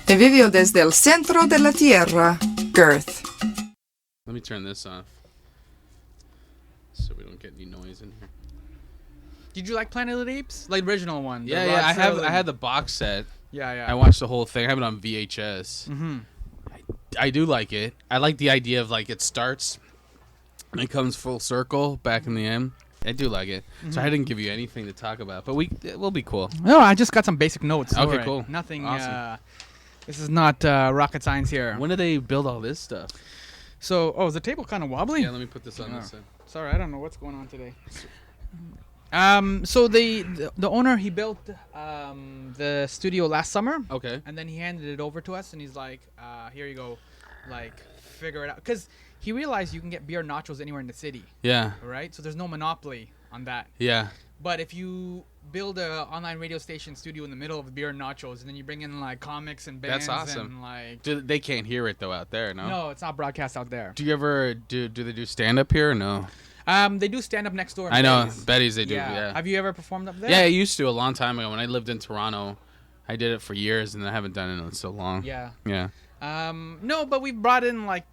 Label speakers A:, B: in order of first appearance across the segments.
A: Vivio desde el centro de la tierra, Girth.
B: Let me turn this off so we don't get any noise in here.
C: Did you like Planet of the Apes? Like original one?
B: Yeah. I had the box set.
C: Yeah.
B: I watched the whole thing. I have it on VHS.
C: Mm-hmm.
B: I do like it. I like the idea of like it starts and it comes full circle back in the end. I do like it. Mm-hmm. So I didn't give you anything to talk about, but we'll be cool.
C: No, I just got some basic notes.
B: Okay, cool.
C: Nothing.
B: Awesome.
C: This is not rocket science here.
B: When did they build all this stuff?
C: So, is the table kind of wobbly?
B: Yeah, let me put this on this side.
C: Sorry, I don't know what's going on today. So the owner, he built the studio last summer.
B: Okay.
C: And then he handed it over to us, and he's like, "Here you go, like figure it out." Because he realized you can get beer nachos anywhere in the city.
B: Yeah.
C: Right. So there's no monopoly on that.
B: Yeah.
C: But if you build a online radio station studio in the middle of beer and nachos, and then you bring in like comics and bands,
B: that's awesome.
C: And, like,
B: They can't hear it though out there, no?
C: No, it's not broadcast out there.
B: Do you ever do they do stand up here or no?
C: They do stand up next door.
B: I know, Betty's they do. Yeah.
C: Have you ever performed up there?
B: Yeah, I used to a long time ago when I lived in Toronto. I did it for years, and I haven't done it in so long.
C: Yeah.
B: Yeah.
C: No, but we brought in like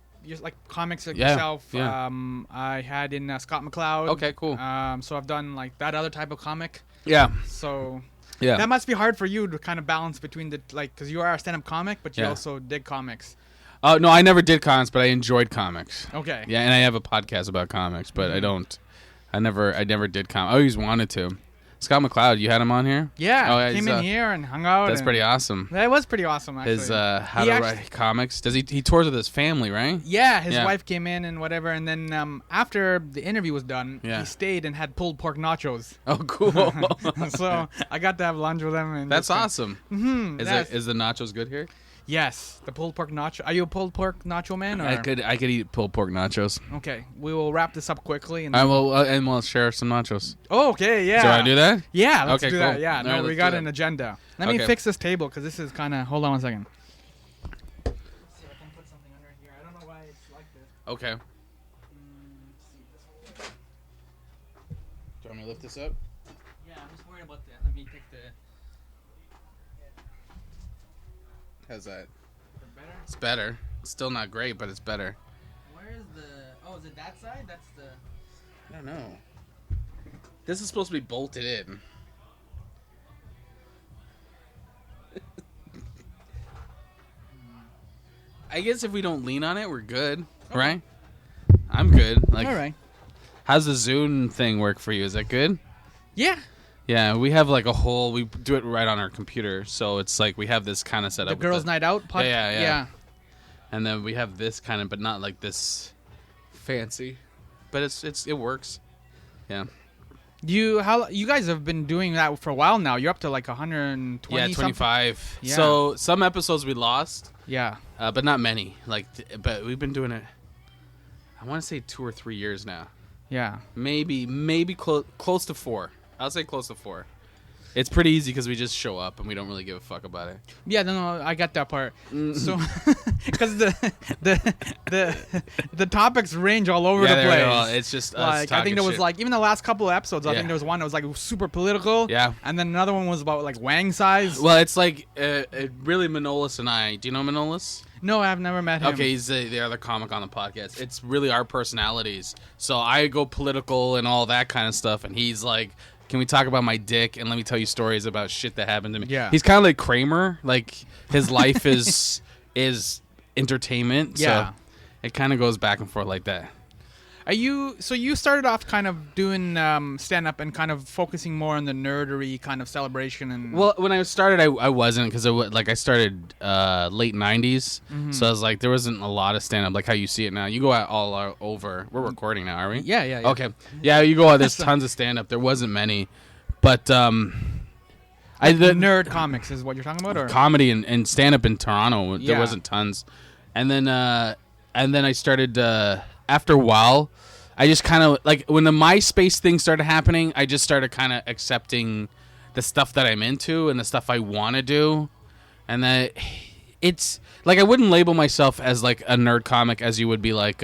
C: comics like yourself.
B: Yeah.
C: I had in Scott McLeod.
B: Okay, cool.
C: So I've done like that other type of comic.
B: Yeah.
C: So
B: yeah,
C: that must be hard for you to kind of balance between the because you are a stand-up comic, but you also dig comics.
B: Oh no, I never did comics, but I enjoyed comics.
C: Okay.
B: Yeah, and I have a podcast about comics, but I never did comics. I always wanted to. Scott McLeod, you had him on here?
C: Yeah, came in here and hung out.
B: That's pretty awesome.
C: That was pretty awesome, actually.
B: His how to write comics. Does he tours with his family, right?
C: Yeah, his wife came in and whatever, and then after the interview was done, he stayed and had pulled pork nachos.
B: Oh, cool.
C: So I got to have lunch with him. And
B: that's awesome.
C: Mm-hmm.
B: Is the nachos good here?
C: Yes, the pulled pork nacho. Are you a pulled pork nacho man? Or?
B: I could eat pulled pork nachos.
C: Okay, we will wrap this up quickly. And
B: we'll share some nachos.
C: Oh, okay, yeah.
B: Do you want to do that?
C: Yeah, let's do
B: cool.
C: that. Yeah,
B: no,
C: we got an agenda. Let me fix this table because this is kind of. Hold on one second. Let's see if I can put something under here. I don't know why it's like this.
B: Okay. Do you want me to lift this up?
C: Yeah, I'm just worried about that. Let me take the.
B: How's that?
C: Better?
B: It's better. It's still not great, but it's better.
C: Where is the... Oh, is it that side? That's the...
B: I don't know. This is supposed to be bolted in. I guess if we don't lean on it, we're good, right? I'm good. Like,
C: all right.
B: How's the Zune thing work for you? Is that good?
C: Yeah.
B: Yeah, we have like we do it right on our computer, so it's like we have this kind of set up.
C: The Girls' Night Out podcast?
B: Yeah. And then we have this kind of, but not like this fancy. But it works. Yeah.
C: You guys have been doing that for a while now. You're up to like 120.
B: Yeah, 25.
C: Yeah.
B: So some episodes we lost.
C: Yeah.
B: But not many. But we've been doing it. I want to say 2 or 3 years now.
C: Yeah.
B: Maybe close to 4. I'll say close to 4. It's pretty easy because we just show up and we don't really give a fuck about it.
C: Yeah, no, I got that part. So, because the topics range all over the place.
B: It's just
C: like I think there was like even the last couple of episodes. I think there was one that was like super political.
B: Yeah.
C: And then another one was about like Wang size.
B: Well, it's like really Manolis and I. Do you know Manolis?
C: No, I've never met him.
B: Okay, he's the other comic on the podcast. It's really our personalities. So I go political and all that kind of stuff, and he's like, can we talk about my dick and let me tell you stories about shit that happened to me?
C: Yeah.
B: He's kind of like Kramer. Like, his life is entertainment.
C: Yeah.
B: So it kind of goes back and forth like that.
C: So you started off kind of doing stand-up and kind of focusing more on the nerdery kind of celebration and...
B: Well, when I started, I wasn't, because I started late 90s. Mm-hmm. So I was like, there wasn't a lot of stand-up like how you see it now. You go out all over. We're recording now, are we?
C: Yeah.
B: Okay. Yeah, you go out. There's tons of stand-up. There wasn't many. But the
C: nerd comics is what you're talking about? Or?
B: Comedy and stand-up in Toronto, there wasn't tons. And then I started... after a while, I just kind of, like, when the MySpace thing started happening, I just started kind of accepting the stuff that I'm into and the stuff I want to do. And that it's, like, I wouldn't label myself as, like, a nerd comic as you would be, like,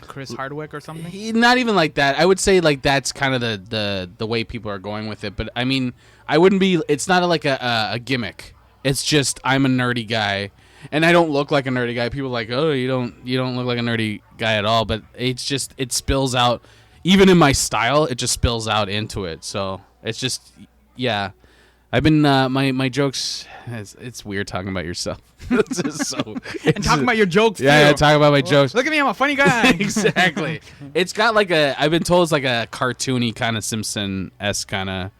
C: Chris Hardwick or something?
B: Not even like that. I would say, like, that's kind of the way people are going with it. But, I mean, I wouldn't be, it's not like a gimmick. It's just I'm a nerdy guy, and I don't look like a nerdy guy. People are like, oh, you don't look like a nerdy guy at all. But it's just it spills out, even in my style. It just spills out into it. So it's just I've been my jokes. It's weird talking about yourself. It's just so
C: and talking about your jokes.
B: Yeah,
C: too.
B: talking about my jokes.
C: Look at me, I'm a funny guy.
B: Exactly. It's got like I've been told it's like a cartoony kind of Simpson-esque kind of.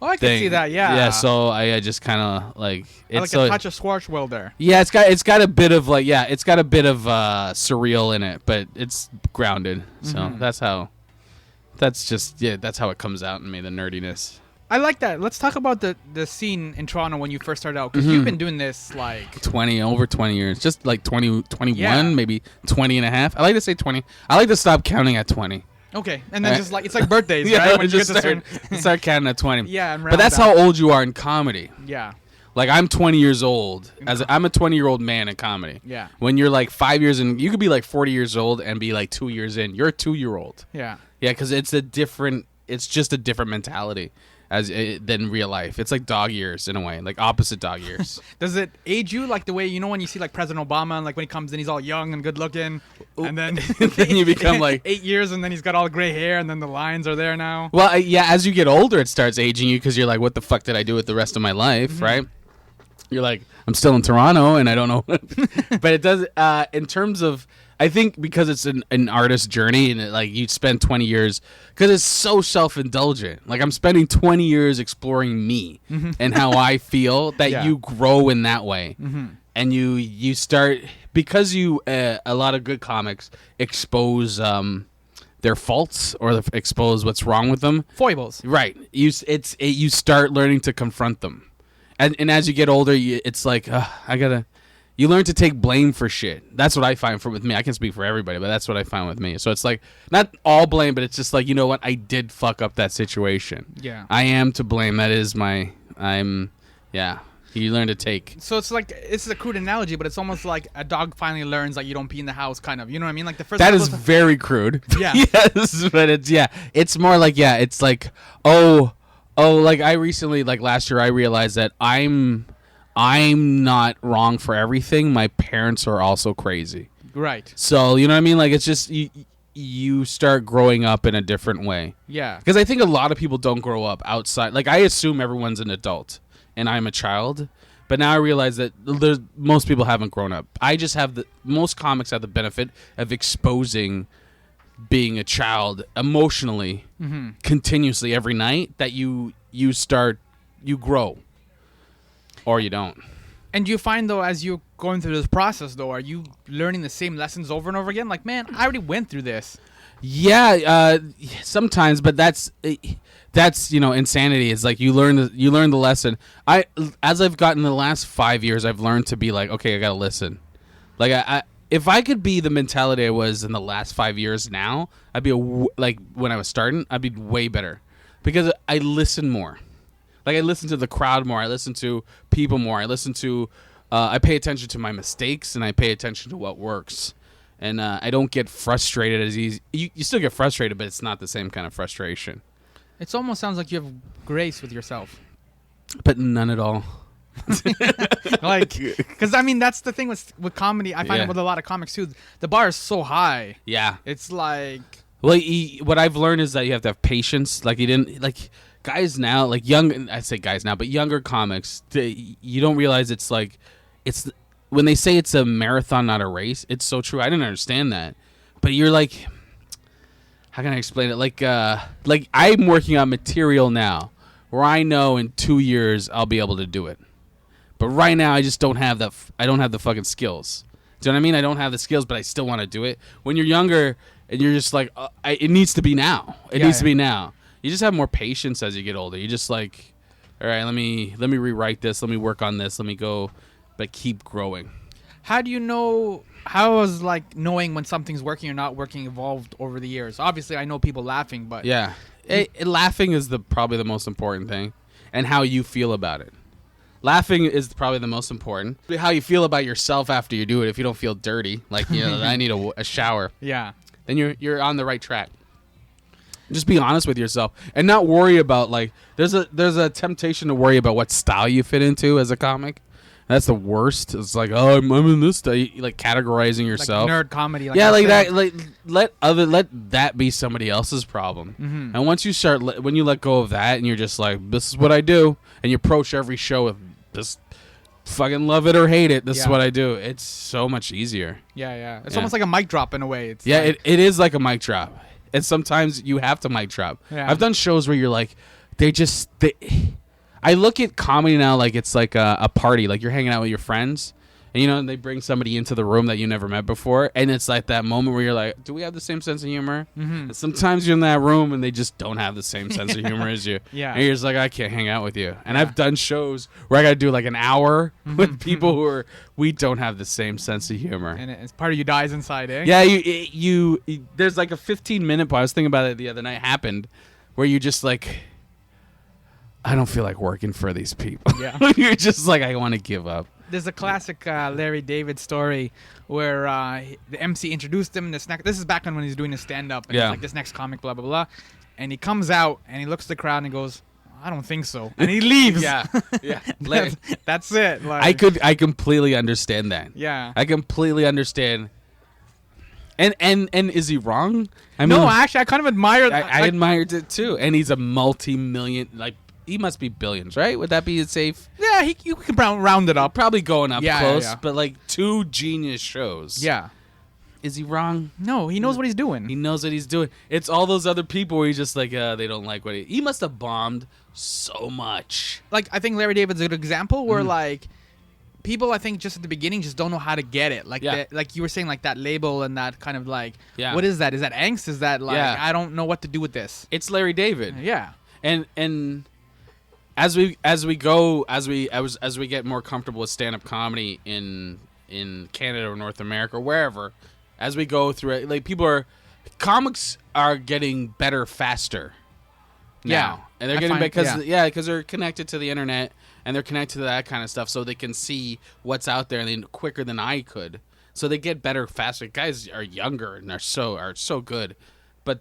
C: Oh, I can see that. Yeah.
B: Yeah. So I just kind of like
C: it's like a touch of Schwarzwald there.
B: Yeah, it's got a bit of surreal in it, but it's grounded. So that's how it comes out in me, the nerdiness.
C: I like that. Let's talk about the scene in Toronto when you first started out, because you've been doing this like...
B: over 20 years. Just like 20, 21, maybe 20 and a half. I like to say 20. I like to stop counting at 20.
C: Okay, and then just like... It's like birthdays, right? When you
B: just start counting at 20.
C: Yeah, and
B: but that's how old you are in comedy.
C: Yeah.
B: Like, I'm 20 years old. I'm a 20-year-old man in comedy.
C: Yeah.
B: When you're like 5 years in... You could be like 40 years old and be like 2 years in. You're a 2-year-old.
C: Yeah.
B: Yeah, because it's just a different mentality. Than real life. It's like dog years in a way, like opposite dog years.
C: Does it age you like the way, you know, when you see like President Obama and like when he comes in, he's all young and good looking, and then
B: then you become like
C: 8 years and then he's got all gray hair and then the lines are there now?
B: Well, yeah, as you get older, it starts aging you because you're like, what the fuck did I do with the rest of my life, right? You're like, I'm still in Toronto and I don't know. But it does, in terms of, I think because it's an artist's journey and like you spend 20 years, because it's so self-indulgent. Like I'm spending 20 years exploring me and how I feel that you grow in that way. And you start, because a lot of good comics expose their faults or expose what's wrong with them.
C: Foibles.
B: Right. You start learning to confront them. And as you get older, it's like, you learn to take blame for shit. That's what I find with me. I can speak for everybody, but that's what I find with me. So it's like, not all blame, but it's just like, you know what? I did fuck up that situation.
C: Yeah.
B: I am to blame. That is you learn to take.
C: So it's like, it's a crude analogy, but it's almost like a dog finally learns that you don't pee in the house, kind of. You know what I mean? Like the first.
B: That is very crude.
C: Yeah.
B: Yes, but it's more like, it's like, like I recently, like last year, I realized that I'm not wrong for everything. My parents are also crazy.
C: Right.
B: So, you know what I mean? Like, it's just, you start growing up in a different way.
C: Yeah.
B: Because I think a lot of people don't grow up outside. Like, I assume everyone's an adult, and I'm a child. But now I realize that most people haven't grown up. I just have most comics have the benefit of exposing being a child emotionally, continuously every night, that you grow. Or you don't.
C: And do you find, though, as you're going through this process, though, are you learning the same lessons over and over again? Like, man, I already went through this.
B: Yeah, sometimes, but that's insanity. It's like you learn the lesson. As I've gotten the last 5 years, I've learned to be like, okay, I gotta listen. Like if I could be the mentality I was in the last 5 years now, I'd be like when I was starting, I'd be way better because I listen more. Like, I listen to the crowd more. I listen to people more. I listen to... I pay attention to my mistakes, and I pay attention to what works. And I don't get frustrated as easy. You still get frustrated, but it's not the same kind of frustration.
C: It almost sounds like you have grace with yourself.
B: But none at all.
C: Like, because, I mean, that's the thing with comedy. I find it with a lot of comics, too. The bar is so high.
B: Yeah.
C: It's like...
B: Well, what I've learned is that you have to have patience. Like, you didn't... Like... Guys now, like I say guys now, but younger comics, you don't realize it's like, it's when they say it's a marathon, not a race. It's so true. I didn't understand that, but you're like, how can I explain it? Like I'm working on material now, where I know in 2 years I'll be able to do it, but right now I just don't have that. I don't have the fucking skills. Do you know what I mean? I don't have the skills, but I still want to do it. When you're younger and you're just like, it needs to be now. It needs to be now. You just have more patience as you get older. You just like, all right, let me rewrite this. Let me work on this. Let me go, but keep growing.
C: How do you know? How is like knowing when something's working or not working evolved over the years? Obviously, I know people laughing, but
B: yeah, laughing is probably the most important thing, and how you feel about it. Laughing is probably the most important. How you feel about yourself after you do it. If you don't feel dirty, like I need a shower.
C: Yeah,
B: then you're on the right track. Just be honest with yourself and not worry about, like, there's a temptation to worry about what style you fit into as a comic. That's the worst. It's like, oh, I'm in this, like categorizing yourself.
C: Like nerd comedy.
B: Like that. Like let that be somebody else's problem. Mm-hmm. And once you start, when you let go of that, and you're just like, this is what I do, and you approach every show with this, fucking love it or hate it. This is what I do. It's so much easier.
C: Yeah. It's almost like a mic drop in a way. It's
B: it is like a mic drop, and sometimes you have to mic drop. Yeah. I've done shows where you're like, I look at comedy now like it's like a party, like you're hanging out with your friends, and and they bring somebody into the room that you never met before, and it's like that moment where you're like, do we have the same sense of humor? Mm-hmm. And sometimes you're in that room and they just don't have the same sense of humor as you. Yeah. And you're just like, I can't hang out with you. And I've done shows where I got to do like an hour with people we don't have the same sense of humor.
C: And it's part of you dies inside, eh?
B: Yeah, you there's like a 15-minute part. I was thinking about it the other night. Happened where you just like, I don't feel like working for these people. Yeah. You're just like, I want to give up.
C: There's a classic Larry David story where the MC introduced him. This is back when he's doing his stand-up. And he's like, this next comic, blah, blah, blah. And he comes out, and he looks at the crowd, and he goes, I don't think so. And he leaves.
B: Yeah.
C: That's it. Like,
B: I completely understand that.
C: Yeah.
B: I completely understand. And is he wrong?
C: I mean, no, actually, I kind of admire that.
B: I admired it, too. And he's a multi-million, like, he must be billions, right? Would that be safe?
C: Yeah, you can round it up.
B: Probably going up close, but like 2 genius shows.
C: Yeah.
B: Is he wrong?
C: No, he knows what he's doing.
B: He knows what he's doing. It's all those other people where he's just like, they don't like what he must have bombed so much.
C: Like, I think Larry David's a good example where, like, people, I think, just at the beginning just don't know how to get it. Like, like you were saying, like, that label and that kind of, like, what is that? Is that angst? Is that, like, I don't know what to do with this?
B: It's Larry David.
C: Yeah.
B: And as we get more comfortable with stand-up comedy in Canada or North America or wherever, as we go through it, like comics are getting better faster now. And they're getting because they're connected to the internet and they're connected to that kind of stuff, so they can see what's out there and quicker than I could. So they get better faster. Guys are younger and are so good, but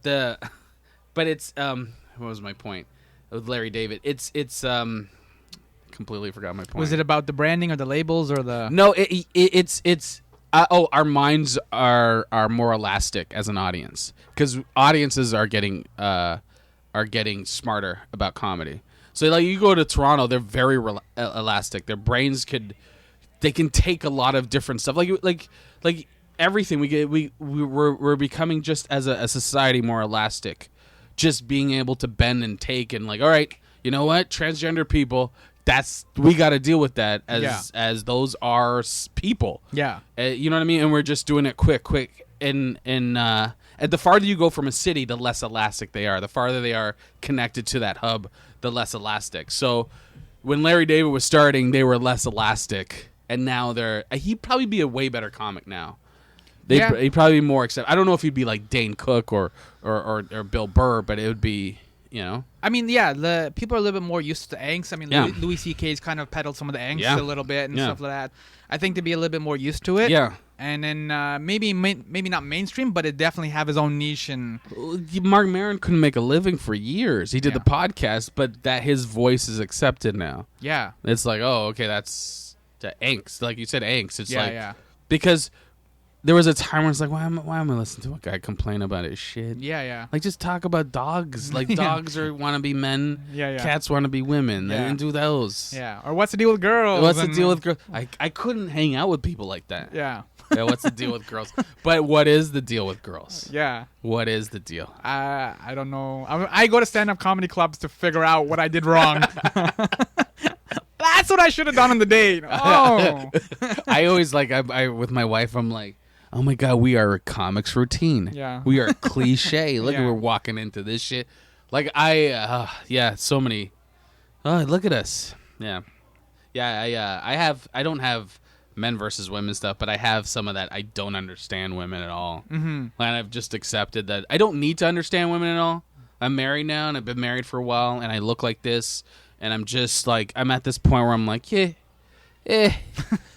B: it's what was my point? With Larry David, it's completely forgot my point.
C: Was it about the branding or the labels or the?
B: No, it's our minds are more elastic as an audience because audiences are getting smarter about comedy. So like you go to Toronto, they're very elastic. Their brains can take a lot of different stuff. Like everything we're becoming just as a society more elastic. Just being able to bend and take and like, all right, you know what, transgender people, we got to deal with that as those are people.
C: Yeah,
B: you know what I mean. And we're just doing it quick. And the farther you go from a city, the less elastic they are. The farther they are connected to that hub, the less elastic. So when Larry David was starting, they were less elastic, and now he'd probably be a way better comic now. He'd probably be more accepted. I don't know if he'd be like Dane Cook or Bill Burr, but it would be,
C: I mean, the people are a little bit more used to angst. I mean, Louis C.K.'s kind of peddled some of the angst a little bit and stuff like that. I think to be a little bit more used to it.
B: Yeah.
C: And then maybe not mainstream, but it definitely have his own niche. And
B: Mark Maron couldn't make a living for years. He did the podcast, but that his voice is accepted now.
C: Yeah.
B: It's like, oh, okay, that's the angst. Like you said, angst. It's because there was a time where it's like, why am I listening to a guy complain about his shit?
C: Yeah.
B: Like, just talk about dogs. Like, dogs want to be men. Yeah. Cats want to be women. They didn't do those.
C: Yeah. Or what's the deal with girls?
B: What's the deal with girls? I couldn't hang out with people like that.
C: Yeah.
B: What's the deal with girls? But what is the deal with girls?
C: Yeah.
B: What is the deal?
C: I don't know. I go to stand-up comedy clubs to figure out what I did wrong. That's what I should have done on the date. Oh.
B: I always I with my wife, I'm like, oh my God, we are a comics routine.
C: Yeah.
B: We are cliche. Look, we're walking into this shit. Like so many. Oh, look at us. Yeah. Yeah, I don't have men versus women stuff, but I have some of that. I don't understand women at all. Mm-hmm. And I've just accepted that I don't need to understand women at all. I'm married now, and I've been married for a while, and I look like this, and I'm just like, I'm at this point where I'm like,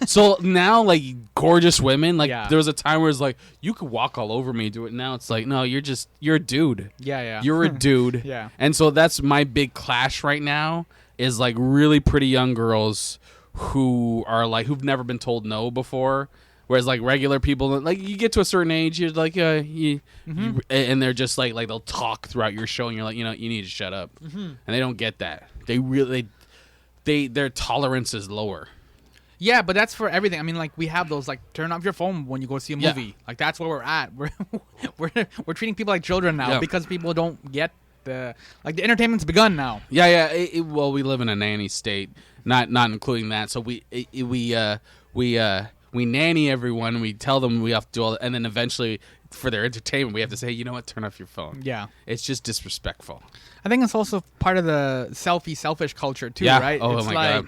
B: So now, like, gorgeous women, like, there was a time where it's like, you could walk all over me, do it. Now it's like, no, you're a dude.
C: Yeah.
B: You're a dude.
C: Yeah.
B: And so that's my big clash right now is, like, really pretty young girls who are like who've never been told no before. Whereas like regular people, like you get to a certain age, you're like, and they're just like they'll talk throughout your show, and you're like, you need to shut up, and they don't get that. They really, their tolerance is lower.
C: Yeah, but that's for everything. I mean, like we have those like turn off your phone when you go see a movie. Yeah. Like that's where we're at. We're treating people like children now because people don't get the entertainment's begun now.
B: Yeah. Well, we live in a nanny state, not including that. So we nanny everyone. We tell them we have to do all, and then eventually, for their entertainment, we have to say, you know what, turn off your phone.
C: Yeah,
B: it's just disrespectful.
C: I think it's also part of the selfish culture too, right?
B: Oh
C: it's
B: my
C: God.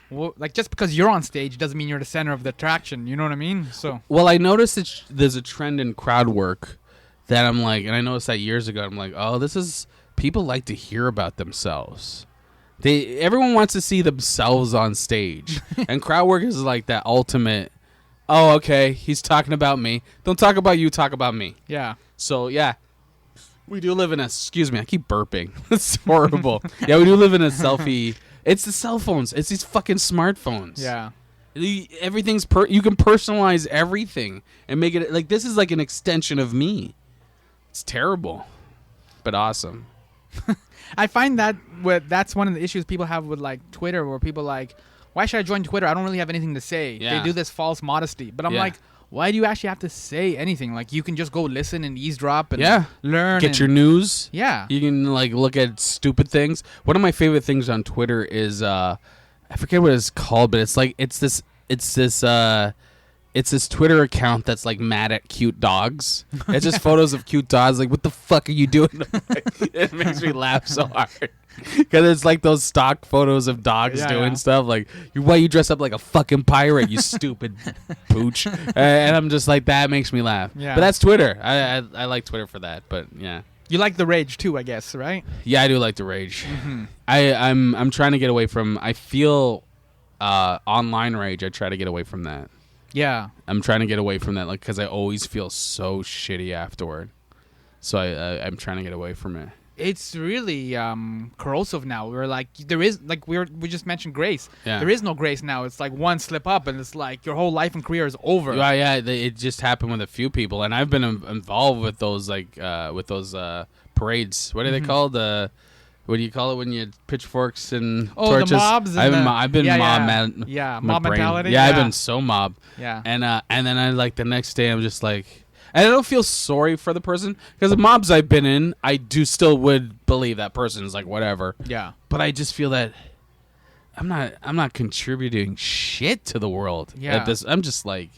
B: Well,
C: like just because you're on stage doesn't mean you're the center of the attraction. You know what I mean? So
B: well, I noticed that there's a trend in crowd work that I'm like, and I noticed that years ago. I'm like, oh, this is people like to hear about themselves. Everyone wants to see themselves on stage, and crowd work is like that ultimate. Oh, okay. He's talking about me. Don't talk about you. Talk about me.
C: Yeah.
B: So yeah, we do live in a. Excuse me, I keep burping. It's horrible. Yeah, we do live in a selfie. It's the cell phones. It's these fucking smartphones.
C: Yeah.
B: Everything's you can personalize everything and make it like this is like an extension of me. It's terrible, but awesome.
C: I find that's one of the issues people have with like Twitter, where people like, why should I join Twitter? I don't really have anything to say.
B: Yeah.
C: They do this false modesty. But I'm like, why do you actually have to say anything? Like, you can just go listen and eavesdrop and learn.
B: Get your news.
C: Yeah.
B: You can, like, look at stupid things. One of my favorite things on Twitter is, I forget what it's called, but it's like, it's this Twitter account that's, like, mad at cute dogs. It's just photos of cute dogs. Like, what the fuck are you doing? It makes me laugh so hard. Because it's like those stock photos of dogs doing stuff. Like, why you dress up like a fucking pirate, you stupid pooch. And I'm just like, that makes me laugh. Yeah. But that's Twitter. I like Twitter for that. But yeah.
C: You like the rage too, I guess, right?
B: Yeah, I do like the rage. Mm-hmm. I'm trying to get away from. I feel online rage. I try to get away from that.
C: Yeah.
B: I'm trying to get away from that, like, because I always feel so shitty afterward. So I'm trying to get away from it.
C: It's really corrosive now. We're like, there is, like, we just mentioned grace.
B: Yeah.
C: There is no grace now. It's like one slip up and it's like your whole life and career is over.
B: Yeah, it just happened with a few people, and I've been involved with those parades. What are they called? What do you call it when you pitchforks and torches?
C: The mobs.
B: I've been mob
C: mentality.
B: Yeah, I've been so mob.
C: Yeah.
B: And then I like the next day I'm just like. And I don't feel sorry for the person because the mobs I've been in, I do still would believe that person's like whatever.
C: Yeah.
B: But I just feel that I'm not contributing shit to the world.
C: Yeah.
B: I'm just like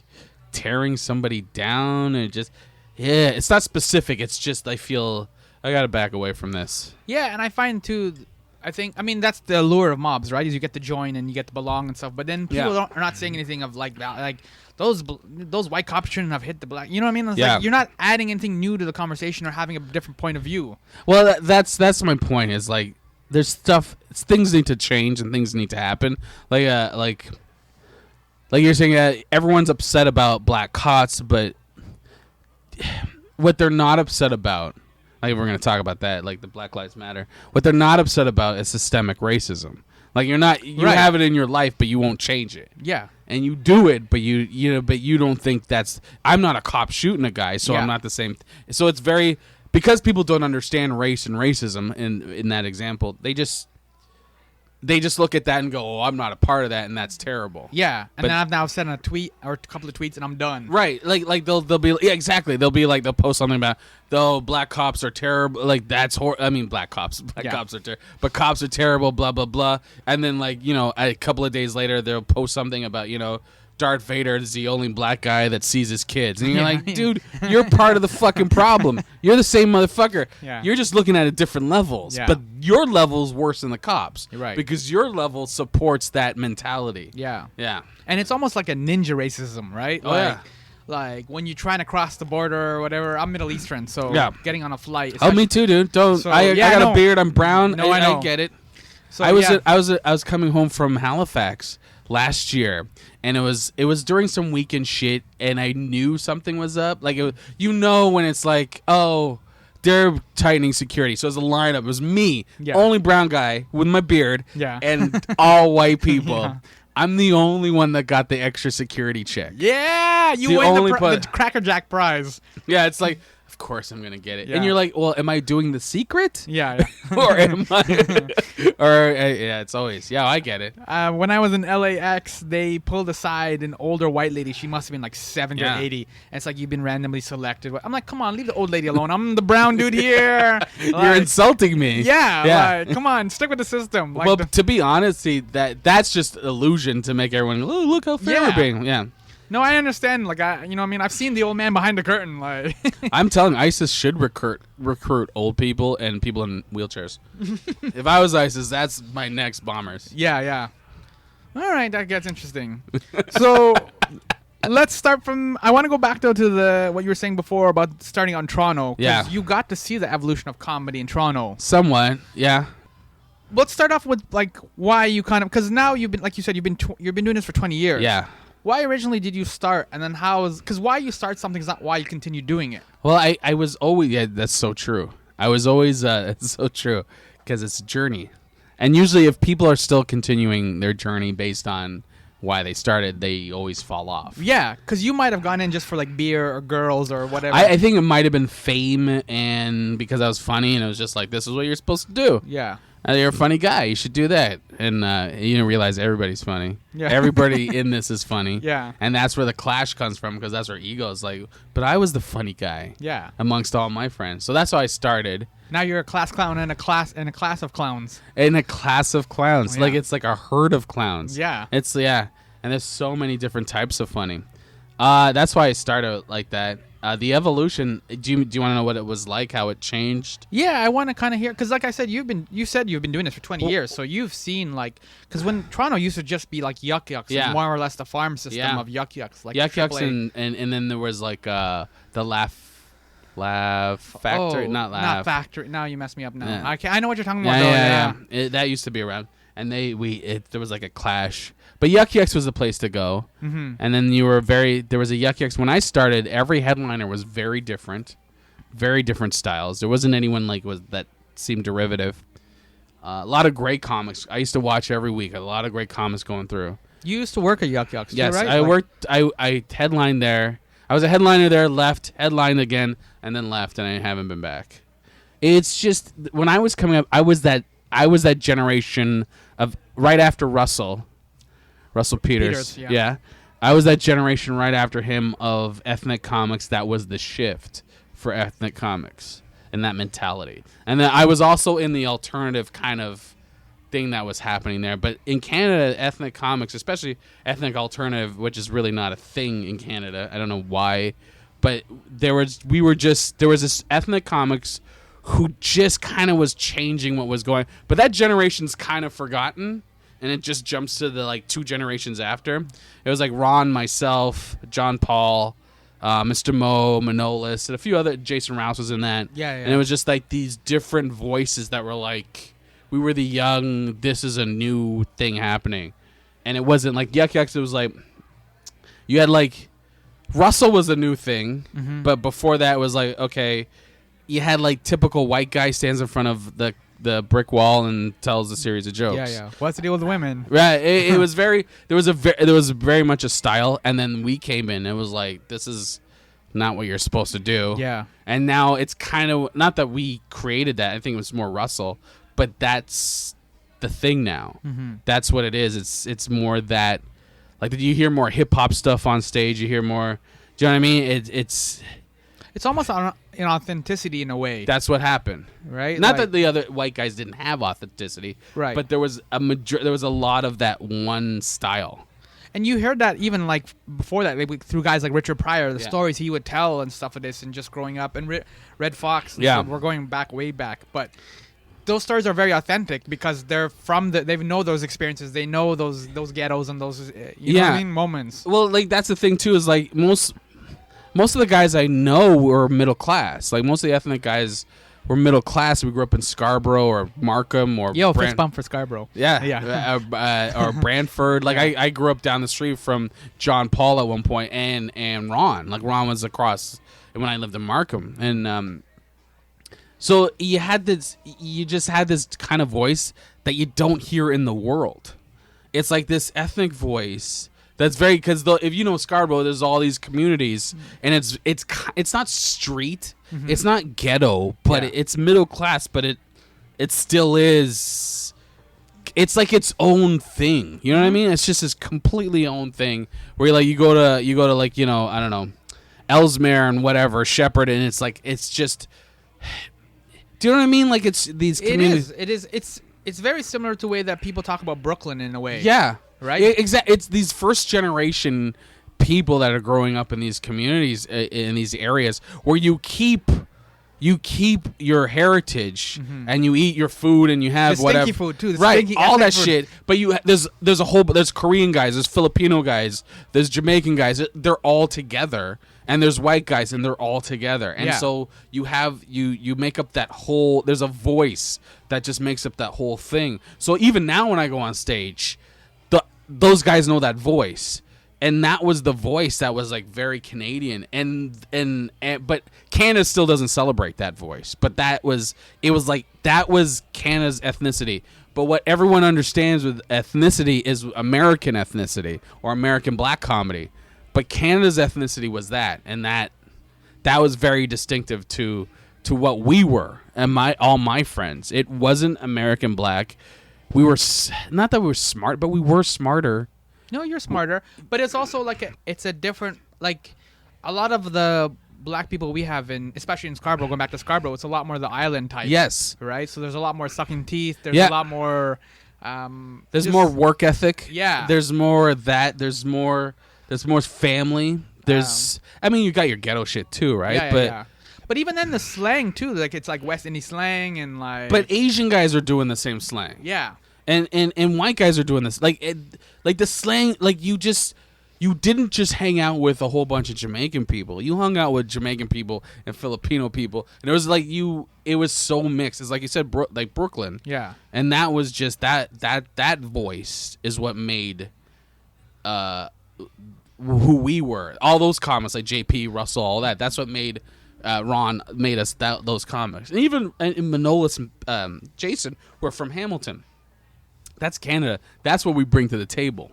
B: tearing somebody down and just it's not specific. It's just I feel I gotta back away from this.
C: Yeah, and I find too. I mean that's the allure of mobs, right? Is you get to join and you get to belong and stuff. But then people are not saying anything of like that, like. Those white cops shouldn't have hit the black. You know what I mean? It's like you're not adding anything new to the conversation or having a different point of view.
B: Well, that's my point. Is like there's things need to change and things need to happen. Like you're saying that everyone's upset about black cops, but what they're not upset about, like we're going to talk about that, like the Black Lives Matter. What they're not upset about is systemic racism. Like you have it in your life, but you won't change it.
C: Yeah.
B: And you do it, but you don't think that's. I'm not a cop shooting a guy, so I'm not the same. So it's very because people don't understand race and racism in that example. They just look at that and go, "Oh, I'm not a part of that," and that's terrible.
C: Yeah, and then I've now sent a tweet or a couple of tweets, and I'm done.
B: Right, like they'll be exactly. They'll be like they'll post something about though black cops are terrible. Like that's I mean black cops are terrible, but cops are terrible. Blah blah blah. And then like a couple of days later they'll post something about Darth Vader is the only black guy that sees his kids. And you're like, dude, you're part of the fucking problem. You're the same motherfucker.
C: Yeah.
B: You're just looking at it different levels.
C: Yeah.
B: But your level's worse than the cops.
C: You're right.
B: Because your level supports that mentality.
C: Yeah.
B: Yeah.
C: And it's almost like a ninja racism, right? Like when you're trying to cross the border or whatever. I'm Middle Eastern, so getting on a flight.
B: Me too, dude. I got a beard. I'm brown.
C: No, I know.
B: I get it.
C: So
B: I was coming home from Halifax last year, and it was during some weekend shit, and I knew something was up. Like when it's like, oh, they're tightening security. So it was a lineup. It was me, only brown guy with my beard, and all white people. I'm the only one that got the extra security check.
C: Yeah, you win the Cracker Jack prize.
B: Yeah, it's like, of course I'm gonna get it,
C: Yeah.
B: and you're like, well, am I doing the secret?
C: Yeah.
B: Or am I? Yeah, it's always I get it.
C: When I was in LAX, they pulled aside an older white lady. She must have been like 70 or 80. And it's like, you've been randomly selected. I'm like, come on, leave the old lady alone. I'm the brown dude here.
B: You're insulting me.
C: Yeah. Like, come on, stick with the system. Like
B: well, to be honest, see, that's just illusion to make everyone look how fair we're being. Yeah.
C: No, I understand. Like, I've seen the old man behind the curtain. Like,
B: I'm telling you, ISIS should recruit old people and people in wheelchairs. If I was ISIS, that's my next bombers.
C: Yeah. All right, that gets interesting. So, let's start from. I want to go back though to what you were saying before about starting on Toronto.
B: Yeah,
C: you got to see the evolution of comedy in Toronto.
B: Somewhat, yeah.
C: Let's start off with like why you kind of, because now you've been, like you said, you've been doing this for 20 years.
B: Yeah.
C: Why originally did you start, and then because why you start something is not why you continue doing it.
B: Well, I was always, that's so true. I was always, it's so true, because it's a journey. And usually if people are still continuing their journey based on why they started, they always fall off.
C: Yeah, because you might have gone in just for like beer or girls or whatever.
B: I think it might have been fame, and because I was funny, and it was just like, this is what you're supposed to do.
C: Yeah.
B: You're a funny guy. You should do that. And you didn't realize everybody's funny.
C: Yeah.
B: Everybody in this is funny.
C: Yeah.
B: And that's where the clash comes from, because that's where ego is like, but I was the funny guy.
C: Yeah.
B: Amongst all my friends. So that's how I started.
C: Now you're a class clown in a class of clowns.
B: In a class of clowns.
C: Oh, yeah.
B: Like, it's like a herd of clowns.
C: Yeah.
B: And there's so many different types of funny. That's why I started like that. The evolution, do you want to know what it was like, how it changed?
C: Yeah, I want to kind of hear, because like I said, you said you've been doing this for 20 years, so you've seen like, because when Toronto used to just be like Yuck Yucks,
B: Yeah.
C: more or less the farm system of Yuck Yucks. Like
B: Yuck Yucks,
C: AAA.
B: and then there was like the Laugh Factory, not
C: Factory. Now you messed me up now.
B: Yeah.
C: I know what you're talking about.
B: Yeah. That used to be around, and there was like a clash. But Yuck Yucks was the place to go.
C: Mm-hmm.
B: And then there was a Yuck Yucks. When I started, every headliner was very different styles. There wasn't anyone that seemed derivative. A lot of great comics. I used to watch every week. A lot of great comics going through.
C: You used to work at Yuck Yucks,
B: yes,
C: right?
B: I worked. I headlined there. I was a headliner there, left, headlined again, and then left, and I haven't been back. It's just, when I was coming up, I was that generation of right after Russell Peters. Yeah. I was that generation right after him of ethnic comics. That was the shift for ethnic comics and that mentality. And then I was also in the alternative kind of thing that was happening there. But in Canada, ethnic comics, especially ethnic alternative, which is really not a thing in Canada. I don't know why. But there was this ethnic comics who just kind of was changing what was going. But that generation's kind of forgotten. And it just jumps to the 2 generations after. It was like Ron, myself, John Paul, Mr. Mo, Manolis, and a few other. Jason Rouse was in that.
C: Yeah.
B: And it was just like these different voices that were like, we were the young, this is a new thing happening. And it wasn't like Yuck Yucks. It was like, you had Russell was a new thing. Mm-hmm. But before that, it was like, okay, you had typical white guy stands in front of the brick wall and tells a series of jokes.
C: Yeah. What's the deal with women?
B: Right. It was very. There was very much a style, and then we came in. It was like, this is not what you're supposed to do.
C: Yeah.
B: And now it's kind of not that we created that. I think it was more Russell, but that's the thing now.
C: Mm-hmm.
B: That's what it is. It's more that you hear more hip hop stuff on stage. You hear more. Do you know what I mean?
C: It's almost an authenticity in a way.
B: That's what happened,
C: right?
B: Not that the other white guys didn't have authenticity,
C: right?
B: But there was a lot of that one style.
C: And you heard that even before that, through guys like Richard Pryor, the stories he would tell and stuff like this, and just growing up, and Red Fox.
B: Yeah,
C: we're going way back, but those stories are very authentic because they're they know those experiences, they know those ghettos and those know what I mean, moments.
B: Well, that's the thing too, is most of the guys I know were middle class. Most of the ethnic guys were middle class. We grew up in Scarborough or Markham or
C: fist bump for Scarborough.
B: Yeah. Or Brantford. I grew up down the street from John Paul at one point and Ron. Ron was across when I lived in Markham. And so you just had this kind of voice that you don't hear in the world. it's like this ethnic voice that's very, because if you know Scarborough, there's all these communities, and it's not street, it's not ghetto, but it's middle class, but it still is. It's like its own thing. You know what I mean? It's just this completely own thing where you go to like, you know, I don't know, Ellesmere and whatever, Shepherd, and it's like, it's just. Do you know what I mean? Like, it's these communities.
C: It is. It's very similar to the way that people talk about Brooklyn in a way.
B: Yeah.
C: Right?
B: Exactly. It's these first generation people that are growing up in these communities, in these areas, where you keep your heritage and you eat your food and you have
C: the
B: whatever
C: stinky food too,
B: right? All that
C: food.
B: shit. But there's Korean guys, there's Filipino guys, there's Jamaican guys. They're all together, and there's white guys, and they're all together. And so you have you make up that whole. There's a voice that just makes up that whole thing. So even now when I go on stage, those guys know that voice. And that was the voice that was like very Canadian, and but Canada still doesn't celebrate that voice. But that was Canada's ethnicity. But what everyone understands with ethnicity is American ethnicity or American black comedy. But Canada's ethnicity was that, and that was very distinctive to what we were and all my friends. It wasn't American black. We were not that we were smart, but we were smarter.
C: No, you're smarter, but it's also like it's a different, like a lot of the black people we have especially in Scarborough, going back to Scarborough, it's a lot more the island type.
B: Yes.
C: Right? So there's a lot more sucking teeth. There's a lot more.
B: There's more work ethic.
C: Yeah.
B: There's more of that. There's more family. There's, I mean, you got your ghetto shit too, right?
C: Yeah. But even then, the slang too, like it's like West Indies slang and like.
B: But Asian guys are doing the same slang.
C: Yeah.
B: And white guys are doing this, like the slang, like you didn't just hang out with a whole bunch of Jamaican people. You hung out with Jamaican people and Filipino people, and it was like it was so mixed. It's like you said, like Brooklyn.
C: Yeah.
B: And that was just that voice is what made who we were. All those comics like JP, Russell, all that. That's what made Ron made us those comics. And even Manolis and Jason were from Hamilton. That's Canada. That's what we bring to the table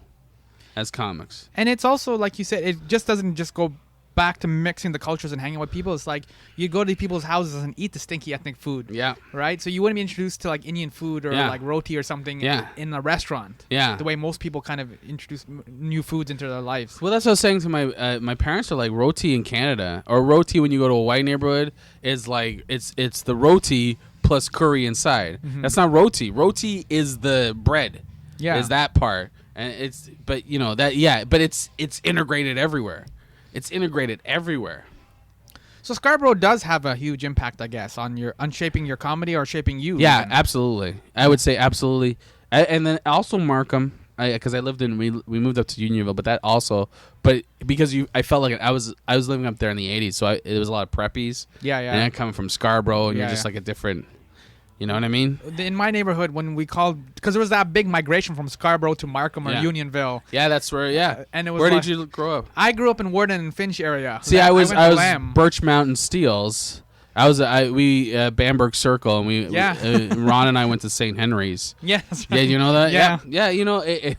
B: as comics.
C: And it's also, like you said, it just doesn't just go back to mixing the cultures and hanging with people. It's like you go to people's houses and eat the stinky ethnic food. Yeah. Right? So you wouldn't be introduced to like Indian food or like roti or something in a restaurant. Yeah. The way most people kind of introduce new foods into their lives.
B: Well, that's what I was saying to my parents are like, roti in Canada, or roti when you go to a white neighborhood is like, it's the roti plus curry inside. That's not roti. Roti is the bread. Yeah. Is that part. And it's integrated everywhere. It's integrated everywhere.
C: So Scarborough does have a huge impact, I guess, on shaping your comedy or shaping you.
B: Yeah,
C: even.
B: Absolutely. I would say absolutely. And then also Markham, because we moved up to Unionville, but that also, but because I felt like I was living up there in the 80s, so it was a lot of preppies. Yeah. And I come from Scarborough, and you're just like a different. You know what I mean?
C: In my neighborhood, when we called, because there was that big migration from Scarborough to Markham or Unionville.
B: Yeah, that's where. Yeah,
C: and it was.
B: Where did you grow up?
C: I grew up in Warden and Finch area.
B: See, I was Birch Mountain Steels. Bamberg Circle, and we Ron and I went to St. Henry's.
C: Yeah, that's right.
B: Yeah, you know that.
C: Yeah.
B: You know it.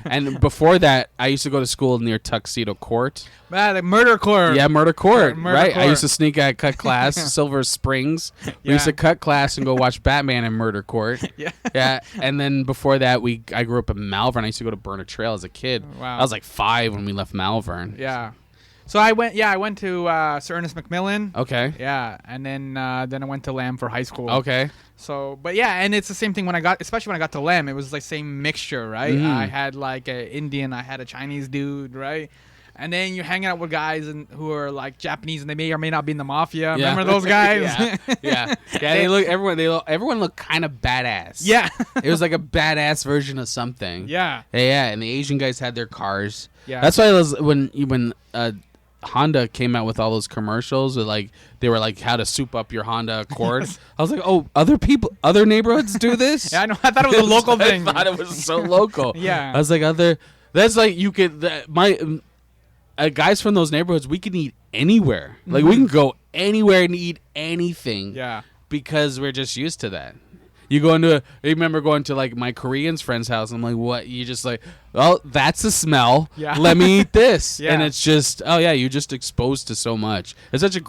B: And before that, I used to go to school near Tuxedo Court.
C: The Murder Court.
B: Yeah, Murder Court. Right. I used to sneak out cut class, Silver Springs. We used to cut class and go watch Batman in Murder Court. Yeah. And then before that, I grew up in Malvern. I used to go to Burnett Trail as a kid. Wow. I was like 5 when we left Malvern.
C: Yeah. So I went to Sir Ernest Macmillan.
B: Okay.
C: Yeah, and then I went to Lamb for high school.
B: Okay.
C: So, but yeah, and it's the same thing especially when I got to Lamb, it was like same mixture, right? I had like an Indian, I had a Chinese dude, right? And then you're hanging out with guys who are like Japanese, and they may or may not be in the mafia. Yeah. Remember those guys?
B: Yeah. Everyone looked kind of badass.
C: Yeah.
B: It was like a badass version of something.
C: Yeah.
B: Yeah, and the Asian guys had their cars.
C: Yeah.
B: That's why it was when Honda came out with all those commercials with like they were like how to soup up your Honda Accord. Yes. I was like, oh, other neighborhoods do this?
C: Yeah, I know. I thought it was a local thing.
B: I thought it was so local.
C: Yeah.
B: I was like, that's like you could guys from those neighborhoods, we can eat anywhere. Like we can go anywhere and eat anything.
C: Yeah.
B: Because we're just used to that. You go into. I remember going to like my Korean friend's house. I'm like, what? You just like, well, that's the smell.
C: Yeah.
B: Let me eat this.
C: Yeah.
B: And it's just, oh yeah, you're just exposed to so much. It's such a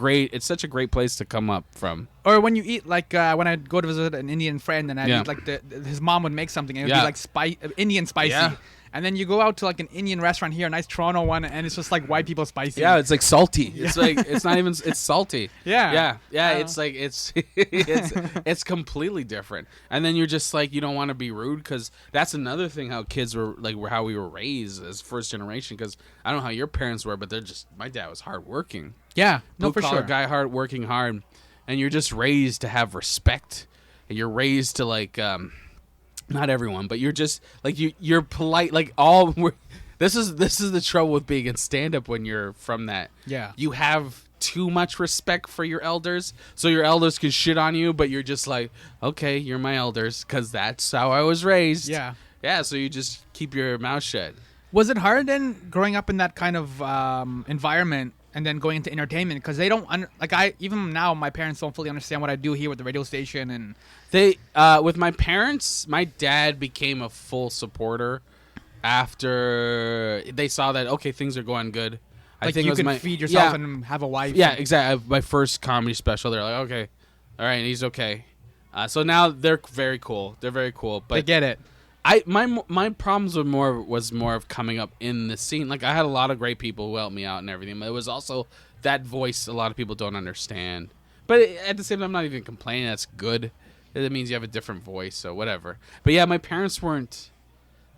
B: great place to come up from.
C: Or when you eat, like when I go to visit an Indian friend and I eat like his mom would make something and it would be like Indian spicy. Yeah. And then you go out to like an Indian restaurant here, a nice Toronto one, and it's just like white people spicy.
B: Yeah, it's like salty. It's like it's not even. It's salty.
C: Yeah.
B: It's like it's completely different. And then you're just like you don't want to be rude because that's another thing. How kids were like how we were raised as first generation. Because I don't know how your parents were, but my dad was hardworking.
C: Yeah, no, for
B: blue-collar
C: sure.
B: guy, working hard, and you're just raised to have respect. And you're raised to like. Not everyone, but you're just like you're polite. Like this is the trouble with being in stand-up when you're from that.
C: Yeah,
B: you have too much respect for your elders, so your elders can shit on you, but you're just like, okay, you're my elders because that's how I was raised.
C: Yeah.
B: So you just keep your mouth shut.
C: Was it hard then growing up in that kind of environment and then going into entertainment? Because they don't even now my parents don't fully understand what I do here with the radio station. And
B: they with my parents, my dad became a full supporter after they saw that okay, things are going good.
C: Like
B: I think
C: you can feed yourself and have a wife.
B: Yeah, exactly. My first comedy special, they're like, okay, all right, he's okay. So now they're very cool. They're very cool. But
C: they get it.
B: My problems was more of coming up in the scene. Like I had a lot of great people who helped me out and everything, but it was also that voice a lot of people don't understand. But at the same time, I'm not even complaining. That's good. It means you have a different voice, so whatever. But yeah, my parents weren't.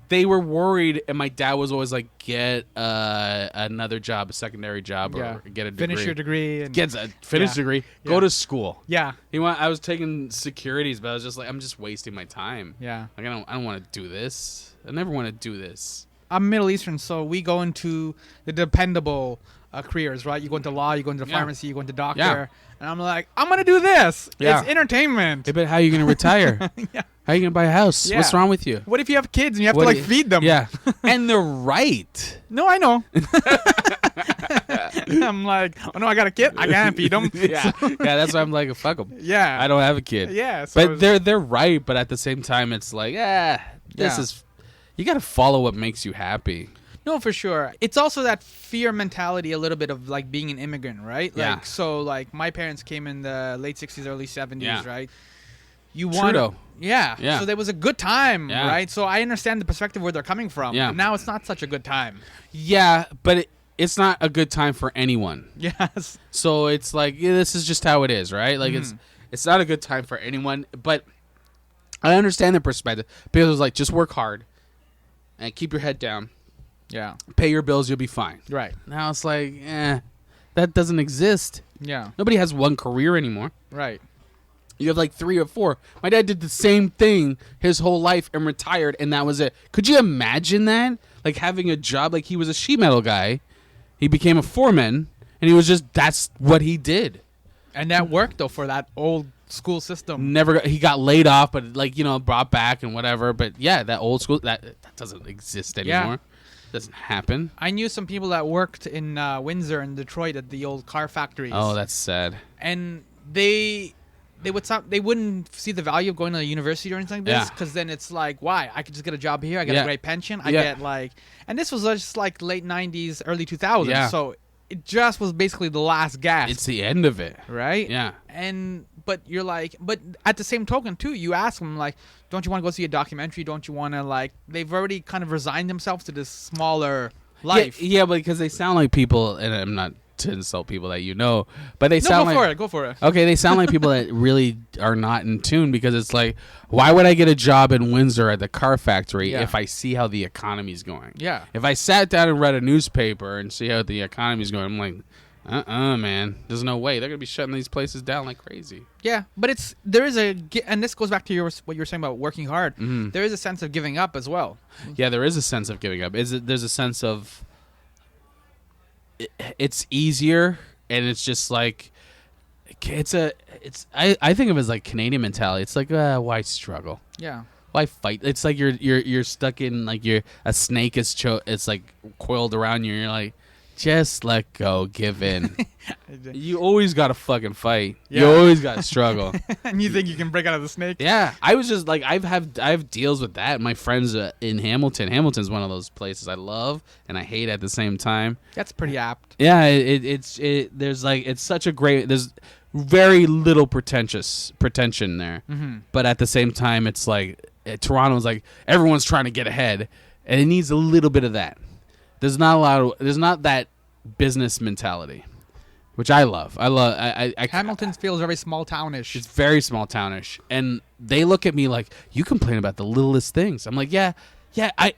B: They were worried, and my dad was always like, "Get another job, a secondary job, or get a degree.
C: Finish your degree. And
B: get a degree.
C: Yeah.
B: Go to school."
C: Yeah.
B: I was taking securities, but I was just like, I'm just wasting my time.
C: Yeah.
B: Like I don't want to do this. I never want to do this.
C: I'm Middle Eastern, so we go into the dependable careers, right? You go into law, you go into pharmacy, you go into doctor.
B: Yeah.
C: And I'm like, I'm going to do this.
B: Yeah.
C: It's entertainment.
B: Yeah, but how are you going to retire?
C: Yeah.
B: How are you going to buy a house?
C: Yeah.
B: What's wrong with you?
C: What if you have kids and you have to feed them?
B: Yeah. And they're right.
C: No, I know. I'm like, oh no, I got a kid. I can't feed them.
B: Yeah. That's why I'm like, fuck them.
C: Yeah.
B: I don't have a kid.
C: Yeah. So
B: but they're right. But at the same time, it's like, this is, you got to follow what makes you happy.
C: No, for sure. It's also that fear mentality a little bit of like being an immigrant, right? Like, so like my parents came in the late 60s, early 70s, right? You want
B: Trudeau.
C: Yeah. So there was a good time, right? So I understand the perspective where they're coming from. Yeah. Now it's not such a good time.
B: Yeah, but it's not a good time for anyone.
C: Yes.
B: So it's like this is just how it is, right? Like it's not a good time for anyone, but I understand their perspective because it's like just work hard and keep your head down.
C: Yeah.
B: Pay your bills, you'll be fine.
C: Right.
B: Now it's like, that doesn't exist.
C: Yeah.
B: Nobody has one career anymore.
C: Right.
B: You have like 3 or 4. My dad did the same thing his whole life and retired, and that was it. Could you imagine that? Like having a job, like he was a sheet metal guy. He became a foreman, and he was just, that's what he did.
C: And that worked, though, for that old school system.
B: He got laid off, but brought back and whatever. But yeah, that old school, that doesn't exist anymore. Yeah. Doesn't happen.
C: I knew some people that worked in Windsor and Detroit at the old car factories.
B: Oh, that's sad.
C: And they would stop. They wouldn't see the value of going to a university or anything like this because then it's like, why? I could just get a job here. I get a great pension. I get and this was just like late 90s, early 2000s. Yeah. So it just was basically the last gasp.
B: It's the end of it.
C: Right?
B: Yeah.
C: But you're like, but at the same token, too, you ask them, like, don't you want to go see a documentary? Don't you want to, like, they've already kind of resigned themselves to this smaller life.
B: Yeah, because they sound like people, and I'm not to insult people that but they sound like...
C: Go for it.
B: Okay, they sound like people that really are not in tune because it's like, why would I get a job in Windsor at the car factory if I see how the economy's going?
C: Yeah.
B: If I sat down and read a newspaper and see how the economy's going, I'm like... man. There's no way. They're going to be shutting these places down like crazy.
C: Yeah, but and this goes back to what you were saying about working hard. Mm-hmm. There is a sense of giving up as well.
B: Yeah, there is a sense of giving up. There's a sense of it's easier, and it's just like I think of it as like Canadian mentality. It's like why struggle?
C: Yeah.
B: Why fight? It's like you're stuck in like a snake is it's like coiled around you. And you're like, Just let go, give in. You always got to fucking fight.
C: Yeah.
B: You always got to struggle.
C: And you think you can break out of the snake?
B: Yeah, I was just like, I have deals with that. My friends in Hamilton. Hamilton's one of those places I love and I hate at the same time.
C: That's pretty apt.
B: Yeah, there's like, it's such a great, there's very little pretension there.
C: Mm-hmm.
B: But at the same time, it's like, Toronto's like, everyone's trying to get ahead and it needs a little bit of that. There's not that business mentality, which I love.
C: Hamilton feels very small townish.
B: It's very small townish, and they look at me like, you complain about the littlest things. I'm like, yeah.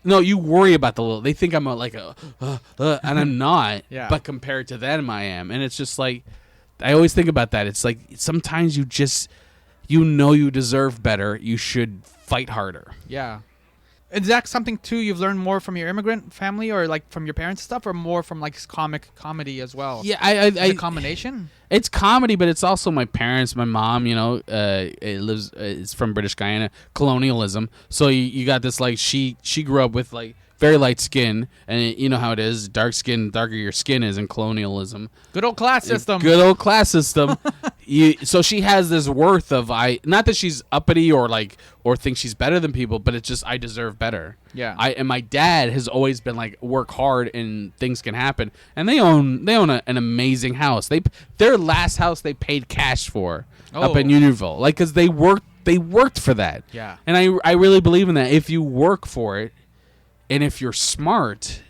B: No, you worry about the little. They think I'm and I'm not.
C: Yeah.
B: But compared to them, I am, and it's just like, I always think about that. It's like sometimes you deserve better. You should fight harder.
C: Yeah. Is that something too you've learned more from your immigrant family or like from your parents' stuff, or more from like comedy as well?
B: Yeah,
C: a combination.
B: It's comedy, but it's also my parents. My mom, is from British Guyana, colonialism. So you got this like she grew up with like very light skin, and you know how it is. Dark skin, darker your skin is in colonialism.
C: Good old class system.
B: Good old class system. So she has this worth of not that she's uppity or thinks she's better than people, but it's just I deserve better.
C: Yeah.
B: And my dad has always been like, work hard and things can happen. And they own an amazing house. Their last house they paid cash for up in Unionville, like because they worked for that.
C: Yeah.
B: And I really believe in that. If you work for it, and if you're smart,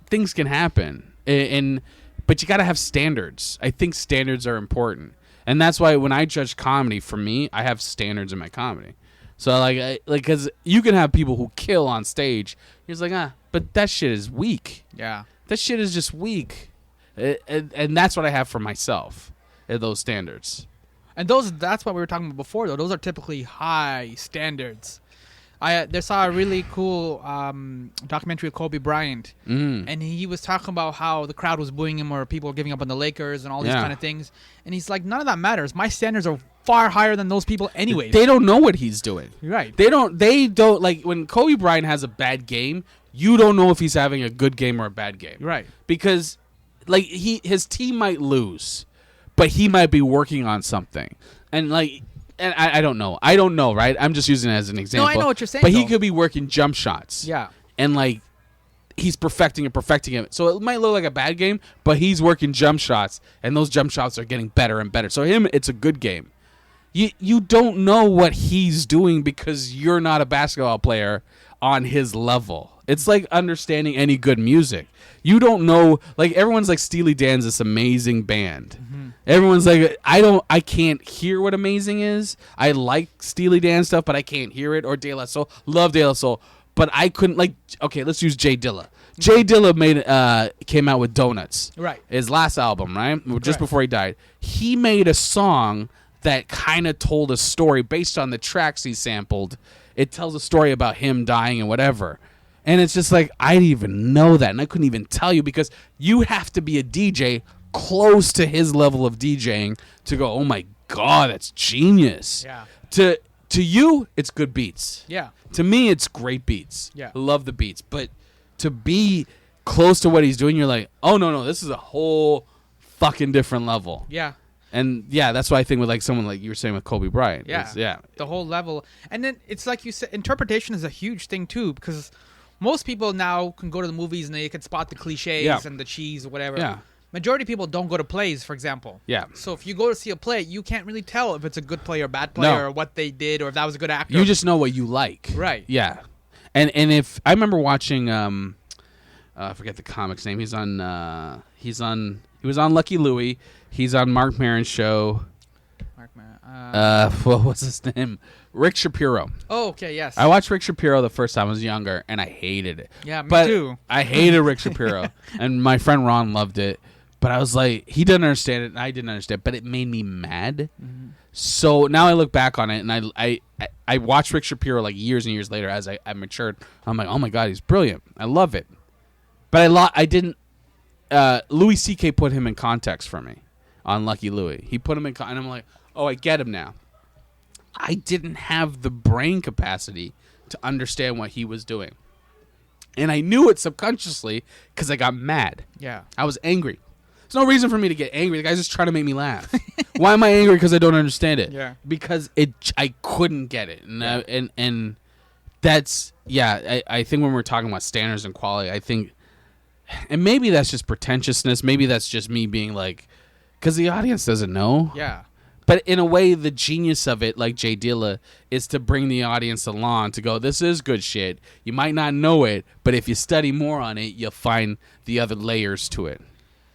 B: things can happen. But you got to have standards. I think standards are important. And that's why when I judge comedy, for me, I have standards in my comedy. So because you can have people who kill on stage. You're just like, but that shit is weak.
C: Yeah.
B: That shit is just weak. And that's what I have for myself, those standards.
C: And that's what we were talking about before, though. Those are typically high standards. I saw a really cool documentary of Kobe Bryant, and he was talking about how the crowd was booing him or people were giving up on the Lakers and all these kind of things. And he's like, none of that matters. My standards are far higher than those people anyway.
B: They don't know what he's doing.
C: Right.
B: They don't like when Kobe Bryant has a bad game, you don't know if he's having a good game or a bad game.
C: Right.
B: Because like his team might lose, but he might be working on something. And like and I don't know. I don't know, right? I'm just using it as an example.
C: No, I know what you're saying.
B: But he could be working jump shots.
C: Yeah.
B: And like he's perfecting it. So it might look like a bad game, but he's working jump shots, and those jump shots are getting better and better. So him, it's a good game. You don't know what he's doing because you're not a basketball player on his level. It's like understanding any good music. You don't know, like everyone's like Steely Dan's this amazing band. Mm-hmm. Everyone's like, I can't hear what amazing is. I like Steely Dan stuff, but I can't hear it. Or De La Soul, love De La Soul, but I couldn't like. Okay, let's use Jay Dilla. Jay Dilla came out with Donuts,
C: right?
B: His last album, right? Just before he died, he made a song that kind of told a story based on the tracks he sampled. It tells a story about him dying and whatever. And it's just like, I didn't even know that. And I couldn't even tell you because you have to be a DJ close to his level of DJing to go, oh my God, that's genius.
C: Yeah.
B: To you, it's good beats.
C: Yeah.
B: To me, it's great beats.
C: Yeah.
B: I love the beats. But to be close to what he's doing, you're like, oh, no, this is a whole fucking different level.
C: Yeah.
B: And yeah, that's why I think with like someone like you were saying with Kobe Bryant.
C: Yeah. The whole level. And then it's like you said, interpretation is a huge thing too, because most people now can go to the movies and they can spot the cliches and the cheese or whatever.
B: Yeah.
C: Majority of people don't go to plays, for example.
B: Yeah.
C: So if you go to see a play, you can't really tell if it's a good play or bad play or what they did or if that was a good actor.
B: You just know what you like.
C: Right.
B: Yeah. And if I remember watching I forget the comic's name. He was on Lucky Louie. He's on Mark Maron's show. What's his name? Rick Shapiro.
C: Oh, okay, yes.
B: I watched Rick Shapiro the first time I was younger, and I hated it.
C: Yeah, me too.
B: I hated Rick Shapiro, and my friend Ron loved it. But I was like, he didn't understand it, and I didn't understand it, but it made me mad. Mm-hmm. So now I look back on it, and I watched Rick Shapiro like years and years later as I matured. I'm like, oh my God, he's brilliant. I love it. But I didn't. Louis C.K. put him in context for me on Lucky Louie. He put him in and I'm like, oh, I get him now. I didn't have the brain capacity to understand what he was doing. And I knew it subconsciously because I got mad.
C: Yeah.
B: I was angry. There's no reason for me to get angry. The guy's just trying to make me laugh. Why am I angry? Because I don't understand it.
C: Yeah.
B: Because I couldn't get it. And that's, I think when we're talking about standards and quality, I think, and maybe that's just pretentiousness. Maybe that's just me being like, because the audience doesn't know.
C: Yeah.
B: But in a way, the genius of it, like Jay Dilla, is to bring the audience along to go, this is good shit. You might not know it, but if you study more on it, you'll find the other layers to it.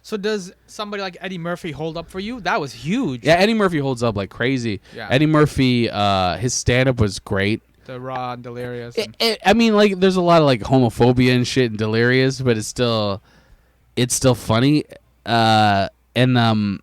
C: So does somebody like Eddie Murphy hold up for you? That was huge.
B: Yeah, Eddie Murphy holds up like crazy.
C: Yeah.
B: Eddie Murphy, his stand-up was great.
C: The Raw and Delirious.
B: I mean, like, there's a lot of like homophobia and shit and Delirious, but it's still funny. And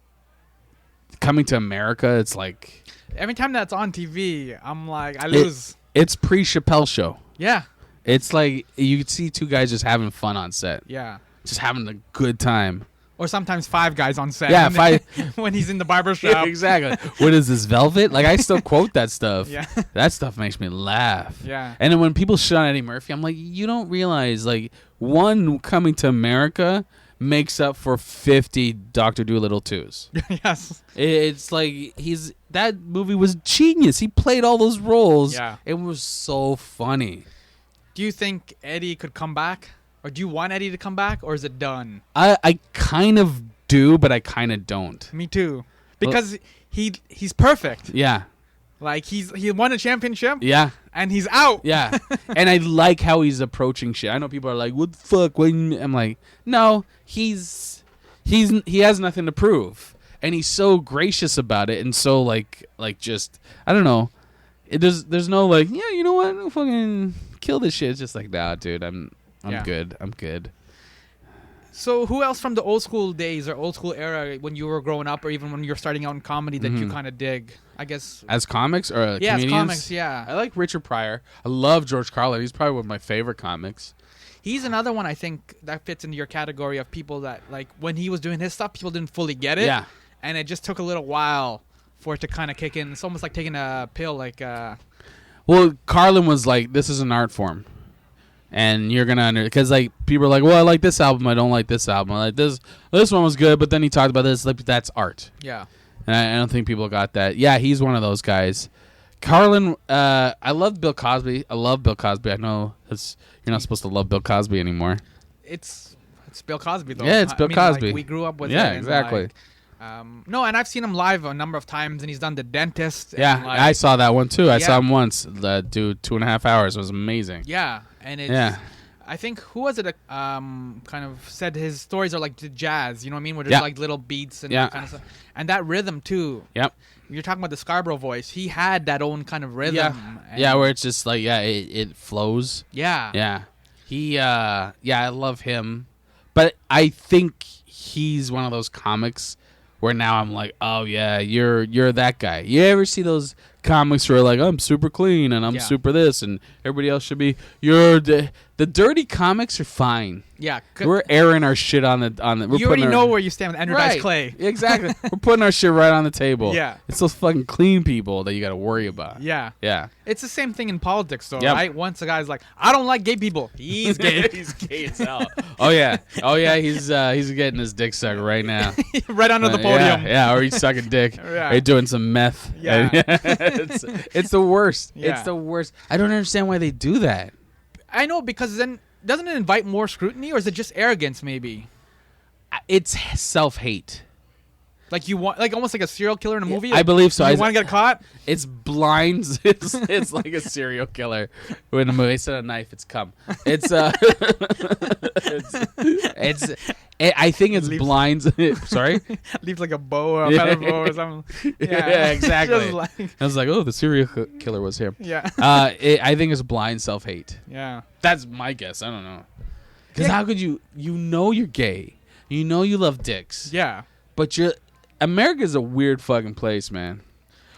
B: Coming to America, it's like
C: every time that's on TV, I'm like, I lose.
B: It's pre-Chappelle show.
C: Yeah.
B: It's like you could see two guys just having fun on set.
C: Yeah.
B: Just having a good time.
C: Or sometimes 5 guys on set.
B: Yeah,
C: when he's in the barber shop.
B: Exactly. What is this, Velvet? Like, I still quote that stuff.
C: Yeah.
B: That stuff makes me laugh.
C: Yeah.
B: And then when people shit on Eddie Murphy, I'm like, you don't realize, like, one Coming to America makes up for 50 Dr. Dolittle 2s.
C: Yes.
B: It's like that movie was genius. He played all those roles.
C: Yeah.
B: It was so funny.
C: Do you think Eddie could come back? Or do you want Eddie to come back? Or is it done?
B: I kind of do, but I kind of don't.
C: Me too. Because he's perfect.
B: Yeah.
C: Like, he won a championship.
B: Yeah.
C: And he's out.
B: Yeah. And I like how he's approaching shit. I know people are like, what the fuck? I'm like, no, he has nothing to prove. And he's so gracious about it and so like just, I don't know. There's no like, yeah, you know what? I'll fucking kill this shit. It's just like, nah, dude, I'm good. I'm good.
C: So who else from the old school days or old school era when you were growing up or even when you were starting out in comedy that you kind of dig? I guess.
B: As comics or comedians?
C: As comics, yeah.
B: I like Richard Pryor. I love George Carlin. He's probably one of my favorite comics.
C: He's another one I think that fits into your category of people that, like, when he was doing his stuff, people didn't fully get it.
B: Yeah.
C: And it just took a little while for it to kind of kick in. It's almost like taking a pill, like...
B: Well, Carlin was like, this is an art form. And you're going to... Because, like, people are like, well, I like this album. I don't like this album. I like this. This one was good, but then he talked about this. Like, that's art.
C: Yeah.
B: And I don't think people got that. Yeah, he's one of those guys. Carlin, I love Bill Cosby. I love Bill Cosby. I know you're not supposed to love Bill Cosby anymore.
C: It's Bill Cosby, though.
B: Yeah, it's Bill Cosby.
C: Like, we grew up with it.
B: Yeah, exactly.
C: No, and I've seen him live a number of times, and he's done The Dentist.
B: Yeah,
C: and, like,
B: I saw that one, too. I saw him once. Do 2.5 hours. It was amazing.
C: Yeah, and it's... Yeah. I think, who was it that kind of said his stories are like jazz, you know what I mean? Where there's like little beats and that kind of stuff. And that rhythm, too. Yep. You're talking about the Scarborough Voice. He had that own kind of rhythm.
B: Yeah, where it's just like, it flows.
C: Yeah.
B: Yeah. I love him. But I think he's one of those comics where now I'm like, oh, yeah, you're that guy. You ever see those comics where like, I'm super clean and I'm super this and everybody else should be... The dirty comics are fine. Yeah. We're airing our shit on the...
C: You already know where you stand with anodized clay.
B: Exactly. We're putting our shit right on the table.
C: Yeah.
B: It's those fucking clean people that you got to worry about.
C: Yeah.
B: Yeah.
C: It's the same thing in politics, though, right? Once a guy's like, I don't like gay people. He's gay.
B: He's gay as hell. Oh, yeah. He's getting his dick sucked right now.
C: Right under the podium.
B: Yeah, or he's sucking dick. Or he's doing some meth.
C: Yeah.
B: It's the worst.
C: Yeah.
B: It's the worst. I don't understand why they do that.
C: I know, because then doesn't it invite more scrutiny, or is it just arrogance? Maybe
B: it's self-hate.
C: Like you want, like almost like a serial killer in a movie.
B: I believe so.
C: You want to get caught?
B: It's blinds. It's like a serial killer in a movie. Instead of a knife, it's cum. It's I think it's blinds. Sorry,
C: leaves like a bow or a feather bow or something.
B: Yeah, exactly. I was like, oh, the serial killer was here.
C: Yeah.
B: I think it's blind self-hate.
C: Yeah.
B: That's my guess. I don't know. Because how could you know you're gay, you know you love dicks.
C: Yeah.
B: But America's a weird fucking place, man.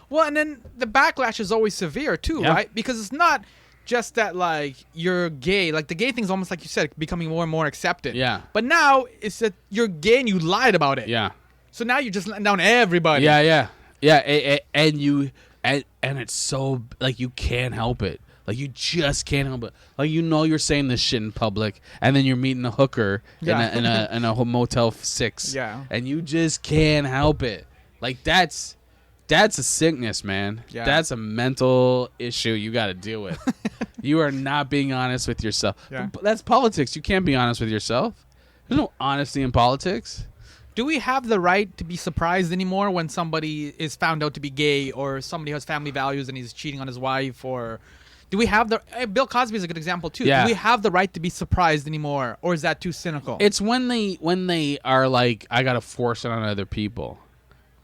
C: Well, and then the backlash is always severe too, right? Because it's not just that like you're gay. Like the gay thing's almost like you said, becoming more and more accepted.
B: Yeah.
C: But now it's that you're gay and you lied about it.
B: Yeah.
C: So now you're just letting down everybody.
B: Yeah. And it's so like you can't help it. Like, you just can't help it. Like, you're saying this shit in public, and then you're meeting a hooker in a Motel 6.
C: Yeah.
B: And you just can't help it. Like, that's a sickness, man.
C: Yeah.
B: That's a mental issue you got to deal with. You are not being honest with yourself.
C: Yeah.
B: That's politics. You can't be honest with yourself. There's no honesty in politics.
C: Do we have the right to be surprised anymore when somebody is found out to be gay, or somebody has family values and he's cheating on his wife? Or do we have Bill Cosby is a good example too.
B: Yeah.
C: Do we have the right to be surprised anymore, or is that too cynical?
B: It's when they are like, I gotta force it on other people.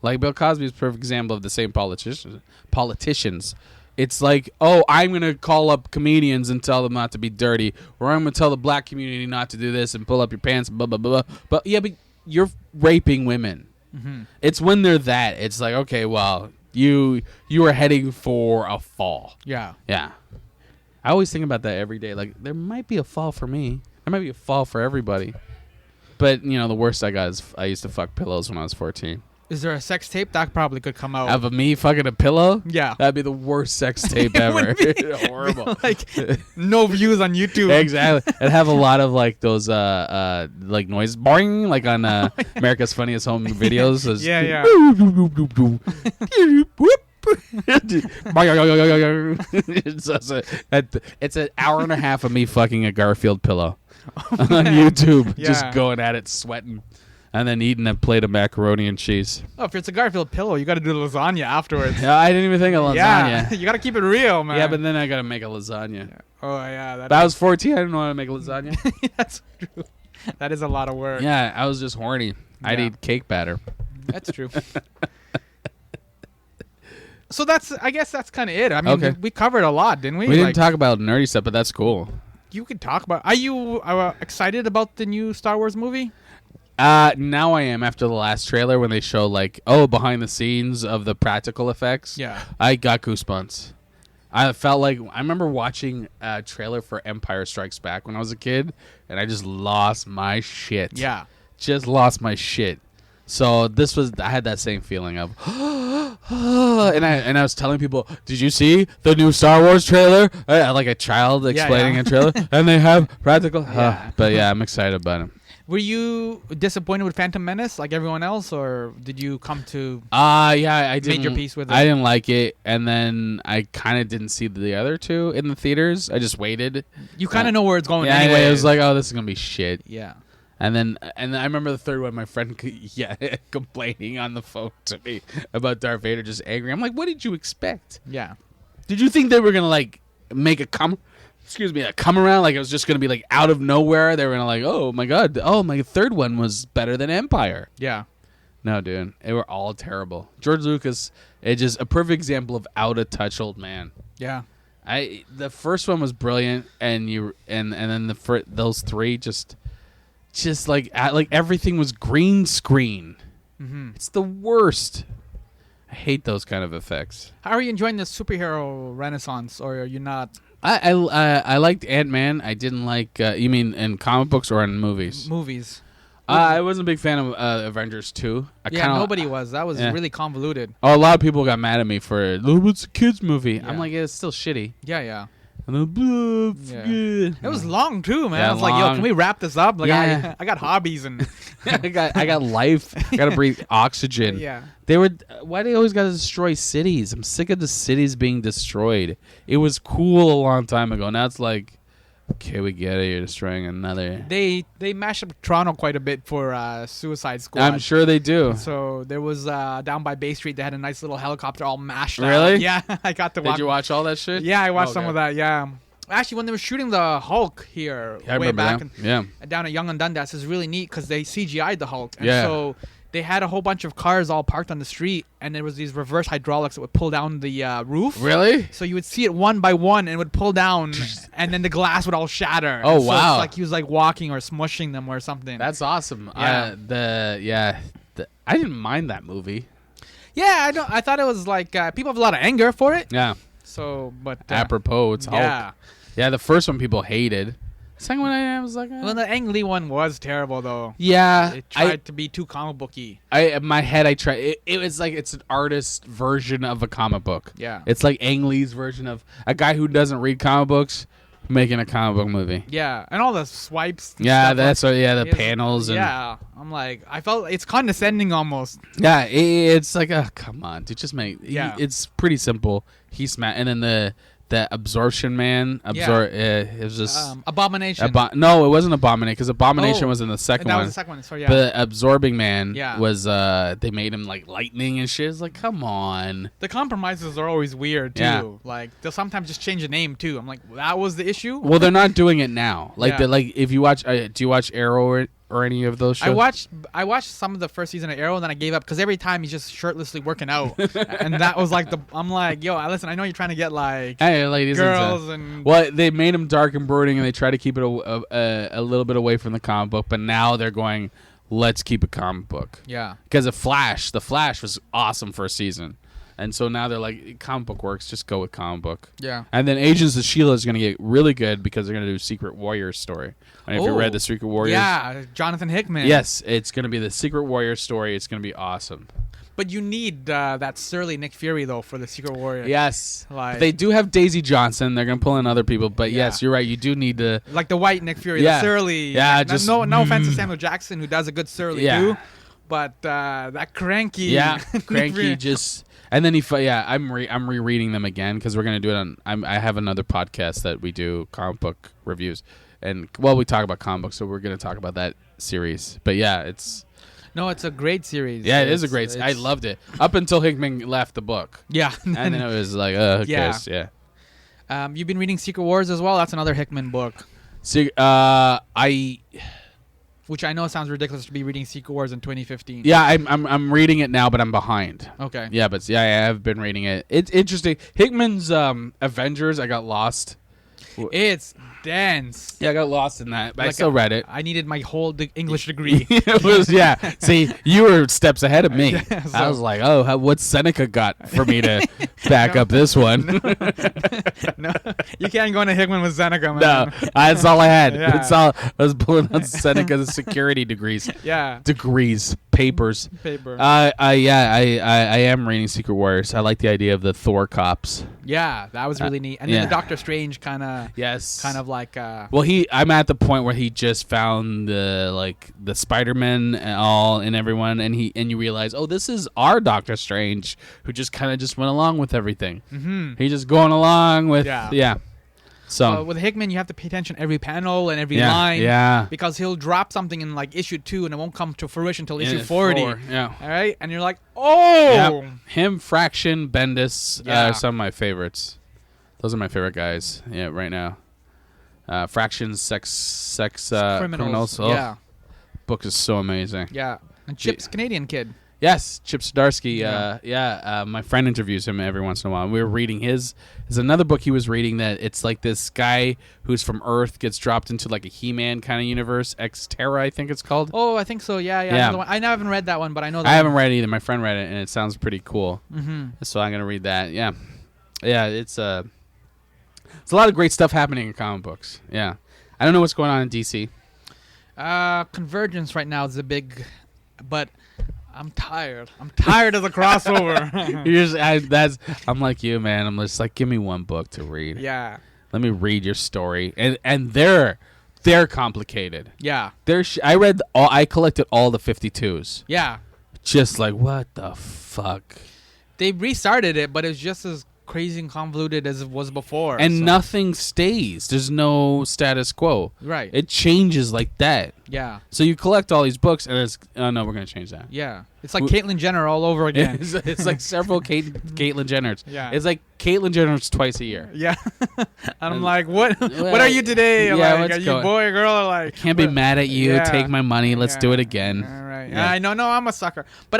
B: Like, Bill Cosby is a perfect example of the same politicians. It's like, oh, I'm going to call up comedians and tell them not to be dirty, or I'm going to tell the black community not to do this and pull up your pants, blah, blah, blah. But you're raping women. Mm-hmm. It's when they're that. It's like, okay, well, you are heading for a fall.
C: Yeah.
B: Yeah. I always think about that every day. Like, there might be a fall for me. There might be a fall for everybody. But, the worst I got is I used to fuck pillows when I was 14.
C: Is there a sex tape? That probably could come out.
B: Of me fucking a pillow?
C: Yeah.
B: That'd be the worst sex tape ever. Horrible.
C: Like, no views on YouTube.
B: Exactly. It'd have a lot of, like, those, like, noises. Boing, like on America's Funniest Home Videos.
C: Yeah.
B: It's an hour and a half of me fucking a Garfield pillow on YouTube.
C: Yeah.
B: Just going at it, sweating. And then eating a plate of macaroni and cheese.
C: Oh, if it's a Garfield pillow, you got to do the lasagna afterwards.
B: Yeah, I didn't even think of lasagna.
C: Yeah, you got to keep it real, man.
B: Yeah, but then I got to make a lasagna.
C: Yeah. Oh, yeah.
B: But I was 14. I didn't know how to make a lasagna.
C: That's true. That is a lot of work.
B: Yeah, I was just horny. I'd eat cake batter.
C: That's true. So I guess that's kind of it. I mean, we covered a lot, didn't we?
B: We didn't talk about nerdy stuff, but that's cool.
C: You could talk about. Are you excited about the new Star Wars movie?
B: Now I am, after the last trailer when they show, like, behind the scenes of the practical effects.
C: Yeah.
B: I got goosebumps. I felt like, I remember watching a trailer for Empire Strikes Back when I was a kid, and I just lost my shit.
C: Yeah.
B: Just lost my shit. So I had that same feeling of, and I was telling people, did you see the new Star Wars trailer? Like a child explaining a trailer, and they have practical. But yeah, I'm excited about it.
C: Were you disappointed with Phantom Menace like everyone else, or did you come to
B: I didn't,
C: made your peace with it?
B: I didn't like it, and then I kind of didn't see the other two in the theaters. I just waited.
C: You kind of know where it's going.
B: Yeah,
C: anyway.
B: I was like, oh, this is gonna be shit.
C: Yeah.
B: And then I remember the third one, my friend, complaining on the phone to me about Darth Vader, just angry. I'm like, what did you expect?
C: Yeah.
B: Did you think they were gonna like make a come around, like it was just gonna be like out of nowhere? They were gonna like, oh my god, my third one was better than Empire.
C: Yeah.
B: No, dude, they were all terrible. George Lucas, it's just a perfect example of out of touch old man.
C: Yeah.
B: The first one was brilliant, and then those three just like everything was green screen. Mm-hmm. It's the worst. I hate those kind of effects.
C: How are you enjoying the superhero renaissance, or are you not?
B: I liked Ant-Man. I didn't like. You mean in comic books or in movies?
C: Movies.
B: I wasn't a big fan of Avengers 2.
C: Nobody was. That was really convoluted.
B: Oh, a lot of people got mad at me for it. Oh, it's a kids movie. Yeah. I'm like, it's still shitty.
C: Yeah.
B: And then,
C: It was long too, man.
B: Yeah,
C: I was like, yo, can we wrap this up? Like, I got hobbies and
B: I got life. I gotta breathe oxygen.
C: Yeah.
B: Why do they always gotta destroy cities? I'm sick of the cities being destroyed. It was cool a long time ago. Now it's like, okay, we get it. You're destroying another.
C: They mashed up Toronto quite a bit for Suicide Squad.
B: I'm sure they do.
C: So there was down by Bay Street. They had a nice little helicopter all mashed up.
B: Really?
C: Yeah, I got to watch.
B: Did you watch all that shit?
C: Yeah, I watched some of that. Yeah. Actually, when they were shooting the Hulk here way back down at Yonge and Dundas, is really neat because they CGI'd the Hulk. And so they had a whole bunch of cars all parked on the street, and there was these reverse hydraulics that would pull down the roof.
B: Really?
C: So you would see it one by one, and it would pull down, and then the glass would all shatter.
B: Oh,
C: and so
B: wow.
C: it's like he was like walking or smushing them or something.
B: That's awesome.
C: Yeah.
B: I didn't mind that movie.
C: Yeah, I thought it was like people have a lot of anger for it.
B: Yeah.
C: So, but
B: apropos, it's Hulk. Yeah, the first one people hated. Second one, I was like,
C: Well, the Ang Lee one was terrible though.
B: yeah.
C: It tried to be too comic booky.
B: In my head, I tried. It was like it's an artist version of a comic book.
C: Yeah.
B: It's like Ang Lee's version of a guy who doesn't read comic books making a comic book movie.
C: Yeah, and all the swipes. And
B: Yeah,
C: stuff,
B: that's
C: like,
B: what. Yeah, the panels and
C: yeah. I'm like, I felt it's condescending almost.
B: yeah. It's like, oh, come on, dude, just make.
C: Yeah.
B: It's pretty simple. He's and then the absorption man. It was just
C: Abomination.
B: No, it wasn't Abomination because Abomination was in the second
C: that
B: one.
C: was the second one. So yeah.
B: But Absorbing Man
C: Yeah.
B: was they made him like lightning and shit. It's like, come on.
C: The compromises are always weird too.
B: Yeah.
C: Like they'll sometimes just change the name too. I'm like, that was the issue.
B: Well, they're not doing it now. Like
C: Yeah.
B: if you watch, do you watch Arrow or any of those shows?
C: I watched some of the first season of Arrow, and then I gave up because every time he's just shirtlessly working out, and that was like I'm like, yo, listen, I know you're trying to get like
B: Hey, ladies
C: girls and
B: well, they made him dark and brooding, and they try to keep it a little bit away from the comic book. But now they're going, let's keep a comic book.
C: yeah.
B: Because the Flash was awesome for a season, and so now they're like, comic book works, just go with comic book.
C: Yeah.
B: And then Agents of S.H.I.E.L.D. is going to get really good because they're going to do Secret Warriors story. I don't know if you read the Secret Warriors.
C: Yeah, Jonathan Hickman.
B: Yes, it's going to be the Secret Warriors story. It's going to be awesome.
C: But you need that surly Nick Fury though for the Secret Warrior.
B: Yes.
C: Like-
B: They do have Daisy Johnson. They're going to pull in other people. But
C: Yeah.
B: yes, you're right. You do need to.
C: Like the white Nick Fury,
B: Yeah.
C: the surly.
B: Yeah,
C: like,
B: just-
C: no offense to Samuel Jackson who does a good surly
B: Yeah.
C: too, but that cranky.
B: Yeah,
C: Nick
B: cranky
C: Fury-
B: just. And then I'm rereading them again because we're going to do it on. I have another podcast that we do comic book reviews. And, well, we talk about comic books, so we're going to talk about that series. But, yeah, it's
C: a great series.
B: it is a great I loved it. Up until Hickman left the book.
C: Yeah.
B: And then it was like, who cares? Yeah.
C: You've been reading Secret Wars as well? That's another Hickman book.
B: So,
C: Which I know sounds ridiculous to be reading Secret Wars in 2015.
B: Yeah, I'm reading it now, but I'm behind.
C: Okay.
B: Yeah, but I have been reading it. It's interesting. Hickman's Avengers, I got lost.
C: It's dense.
B: Yeah, I got lost in that, but I
C: Like,
B: still read it.
C: I needed my whole English degree.
B: It was, yeah. See, you were steps ahead of me.
C: Yeah,
B: I was like, oh, what's Seneca got for me to back up this one?
C: No, you can't go into Hickman with Seneca, man.
B: No, that's all I had.
C: Yeah.
B: That's all. I was pulling out Seneca's security degrees.
C: Yeah.
B: Papers.
C: Paper.
B: I am reading Secret Warriors. I like the idea of the Thor cops.
C: Yeah, that was really neat. And then
B: yeah.
C: the Doctor Strange kind of like
B: Well, I'm at the point where he just found the Spider-Man and everyone, and you realize, oh, this is our Doctor Strange who just kind of just went along with everything.
C: Mm-hmm.
B: He's just going along with
C: Yeah.
B: So
C: with Hickman, you have to pay attention to every panel and every
B: yeah,
C: line.
B: yeah.
C: Because he'll drop something in like issue 2 and it won't come to fruition until issue 40.
B: 4, yeah.
C: All right, and you're like, oh.
B: Yep. Him, Fraction, Bendis
C: Yeah.
B: are some of my favorites. Those are my favorite guys. Yeah, right now. Fraction's sex criminals. Oh,
C: Yeah,
B: book is so amazing.
C: yeah. And Chip's Canadian kid.
B: Yes, Chip Zdarsky.
C: Yeah.
B: My friend interviews him every once in a while. We were reading there's another book he was reading that it's like this guy who's from Earth gets dropped into like a He-Man kind of universe, X-Terra, I think it's called.
C: Oh, I think so. Yeah.
B: Yeah.
C: I haven't read that one, but I know that
B: I haven't
C: one.
B: read it either. My friend read it, and it sounds pretty cool.
C: Mm-hmm.
B: So I'm gonna read that. Yeah, yeah. It's a lot of great stuff happening in comic books. Yeah, I don't know what's going on in DC.
C: Convergence right now is a big, but I'm tired. I'm tired of the crossover.
B: I'm like you, man. I'm just like, give me one book to read.
C: Yeah.
B: Let me read your story, and they're complicated.
C: Yeah.
B: I collected all the 52s.
C: Yeah.
B: Just like, what the fuck?
C: They restarted it, but it was just as crazy and convoluted as it was before.
B: And nothing stays. There's no status quo.
C: Right.
B: It changes like that.
C: Yeah.
B: So you collect all these books, and it's, oh no, we're going to change that.
C: Yeah. It's like Caitlyn Jenner all over again.
B: It's like several Caitlyn Jenners.
C: Yeah.
B: It's like Caitlyn Jenner's twice a year.
C: Yeah. And I'm like, what are you today?
B: Yeah,
C: Like, are you boy or girl? Or like,
B: Can't be mad at you.
C: Yeah.
B: Take my money. Let's do it
C: Yeah.
B: again.
C: All right.
B: Yeah.
C: I know. No, I'm a sucker. But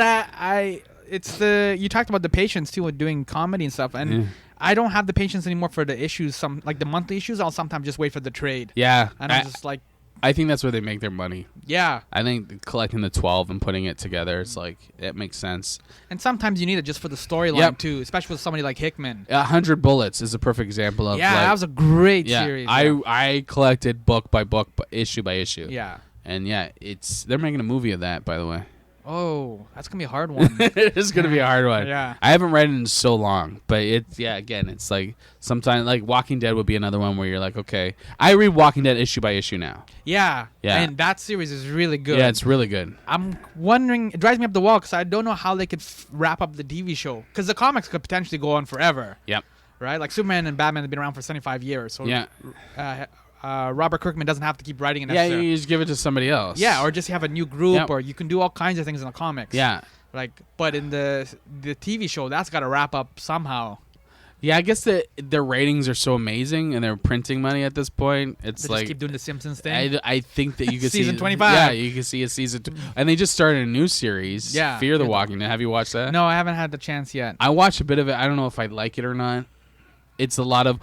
C: it's you talked about the patience too with doing comedy and stuff, and I don't have the patience anymore for the issues. Some like the monthly issues, I'll sometimes just wait for the trade.
B: Yeah.
C: And I'm just like,
B: I think that's where they make their money.
C: Yeah.
B: I think collecting the 12 and putting it together, it's like, it makes sense.
C: And sometimes you need it just for the storyline, too, especially with somebody like Hickman.
B: 100 Bullets is a perfect example of
C: that was a great series.
B: I collected book by book, issue by issue.
C: Yeah.
B: And they're making a movie of that, by the way.
C: Oh, that's going to be a hard one.
B: It's going to be a hard one.
C: Yeah.
B: I haven't read it in so long, but again, it's like sometimes like Walking Dead would be another one where you're like, okay, I read Walking Dead issue by issue now.
C: Yeah. And that series is really good.
B: Yeah, it's really good.
C: I'm wondering, it drives me up the wall because I don't know how they could wrap up the TV show, because the comics could potentially go on forever.
B: Yep.
C: Right? Like Superman and Batman have been around for 75 years. So Robert Kirkman doesn't have to keep writing it.
B: Yeah, you just give it to somebody else.
C: Yeah, or just have a new group, or you can do all kinds of things in the comics.
B: Yeah.
C: But in the TV show, that's got to wrap up somehow.
B: Yeah, I guess their ratings are so amazing and they're printing money at this point. It's
C: they
B: like
C: just keep doing the Simpsons thing.
B: I think that you can see
C: season 25.
B: Yeah, you can see a season 2, and they just started a new series.
C: Yeah,
B: Fear the Walking Dead. Have you watched that?
C: No, I haven't had the chance yet.
B: I watched a bit of it. I don't know if I like it or not. It's a lot of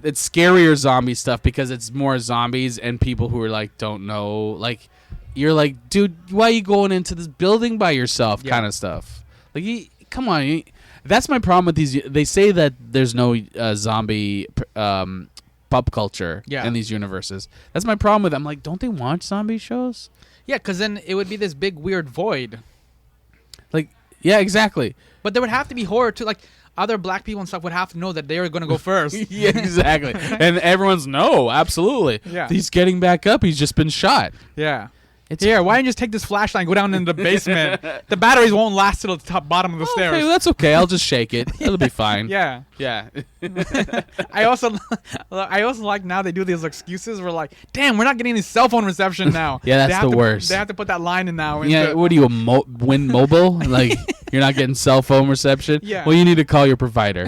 B: it's scarier zombie stuff because it's more zombies and people who are like don't know, like you're like, dude, why are you going into this building by yourself? Kind of stuff. Like, come on. That's my problem with these. They say that there's no zombie pop culture in these universes. That's my problem with them. I'm like, don't they watch zombie shows? Yeah,
C: because then it would be this big weird void.
B: Like, yeah, exactly.
C: But there would have to be horror too. Like, other black people and stuff would have to know that they are going to go first.
B: Yeah, exactly. And everyone's, no, absolutely.
C: Yeah.
B: He's getting back up. He's just been shot.
C: Yeah. Here, why don't you just take this flashlight and go down into the basement? The batteries won't last to the bottom of the stairs.
B: Okay, that's okay. I'll just shake it. It'll be fine.
C: Yeah.
B: Yeah.
C: I also like now they do these excuses. We're like, damn, we're not getting any cell phone reception now.
B: Yeah, that's the worst.
C: They have to put that line in now.
B: Yeah, what are you, Win Mobile? Like, you're not getting cell phone reception?
C: Yeah.
B: Well, you need to call your provider.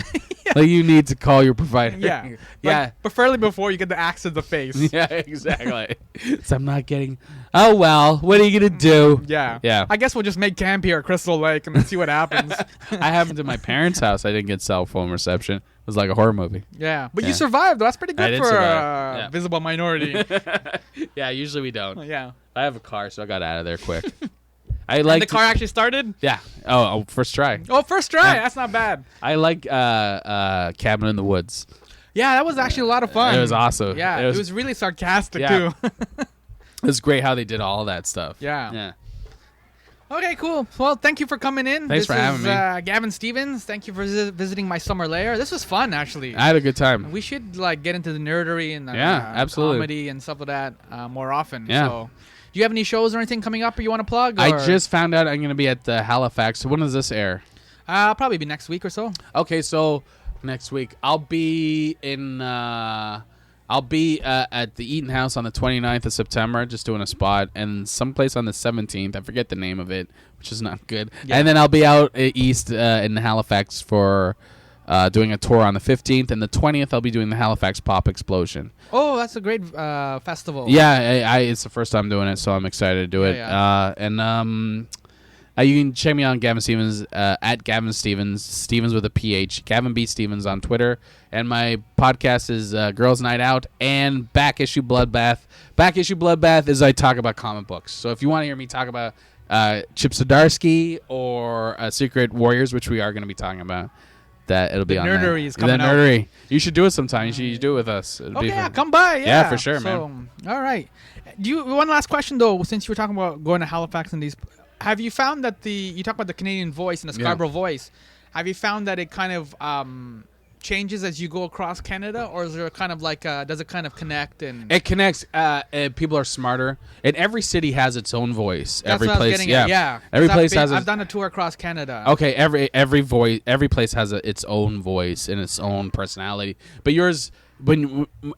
B: Like, you need to call your provider.
C: Yeah.
B: Yeah.
C: Preferably before you get the axe to the face.
B: Yeah, exactly. So I'm not getting... Oh, well, what are you going to do?
C: Yeah.
B: Yeah.
C: I guess we'll just make camp here at Crystal Lake and then see what happens.
B: I happened to my parents' house. I didn't get cell phone reception. It was like a horror movie.
C: Yeah. But you survived, though. That's pretty good for a visible minority.
B: Yeah, usually we don't.
C: Yeah.
B: I have a car, so I got out of there quick.
C: And the car actually started?
B: Yeah. Oh, first try.
C: Oh, first try. That's not bad.
B: I like Cabin in the Woods.
C: Yeah, that was actually a lot of fun.
B: It was awesome.
C: Yeah, it was really sarcastic, too.
B: It was great how they did all that stuff.
C: Yeah.
B: Yeah.
C: Okay, cool. Well, thank you for coming in.
B: Thanks for having me.
C: Gavin Stephens. Thank you for visiting my Summer Lair. This was fun, actually.
B: I had a good time.
C: We should get into the nerdery and
B: absolutely.
C: comedy and stuff like that more often.
B: Yeah.
C: So, do you have any shows or anything coming up or you want to plug? Or?
B: I just found out I'm going to be at the Halifax. So when does this air?
C: Probably be next week or so.
B: Okay, so next week I'll be in. I'll be at the Eaton House on the 29th of September, just doing a spot, and someplace on the 17th. I forget the name of it, which is not good. Yeah. And then I'll be out east in Halifax for doing a tour on the 15th, and the 20th I'll be doing the Halifax Pop Explosion.
C: Oh, that's a great festival.
B: Yeah, it's the first time doing it, so I'm excited to do it.
C: Yeah.
B: You can check me on Gavin Stephens at Gavin Stephens, Stephens with a PH, Gavin B. Stephens on Twitter. And my podcast is Girls Night Out and Back Issue Bloodbath. Back Issue Bloodbath is I talk about comic books. So if you want to hear me talk about Chip Zdarsky or Secret Warriors, which we are going to be talking about, that it'll be on there.
C: The nerdery is coming out.
B: The nerdery. You should do it sometime. You should do it with us.
C: Okay, yeah, come by.
B: Yeah, for sure, man.
C: All right. One last question, though, since you were talking about going to Halifax and these... Have you found that you talk about the Canadian Voice and the Scarborough Voice, have you found that it kind of changes as you go across Canada, or is there kind of like does it kind of connect? And
B: it connects. People are smarter, and every city has its own voice.
C: That's
B: every
C: what
B: place,
C: I was getting at. Yeah.
B: Every place has.
C: I've done a tour across Canada.
B: Okay, every place has its own voice and its own personality. But yours,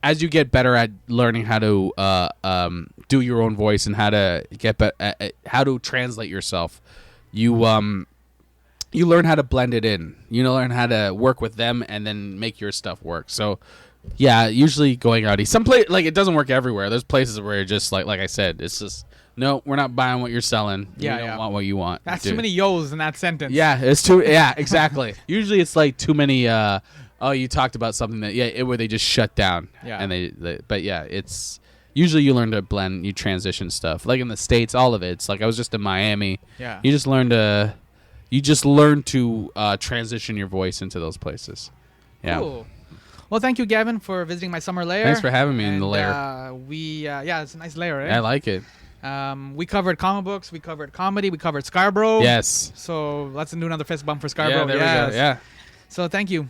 B: as you get better at learning how to do your own voice and how to how to translate yourself, you learn how to blend it in. You learn how to work with them and then make your stuff work. So, yeah, usually going out. Some place like it doesn't work everywhere. There's places where you're just like I said, it's just no, we're not buying what you're selling.
C: Yeah,
B: we don't want what you want.
C: That's too many yo's in that sentence.
B: Yeah, it's too. Yeah, exactly. Usually it's like too many. You talked about something that where they just shut down.
C: Yeah,
B: and they but yeah, it's usually you learn to blend, you transition stuff. Like in the States, all of it. It's like I was just in Miami.
C: Yeah.
B: You just learn to transition your voice into those places. Yeah.
C: Cool. Well, thank you, Gavin, for visiting my summer lair.
B: Thanks for having me in the lair.
C: It's a nice lair, right?
B: I like it.
C: We covered comic books, we covered comedy, we covered Scarborough.
B: Yes.
C: So let's do another fist bump for Scarborough.
B: Yeah, there we go. Yeah.
C: So thank you.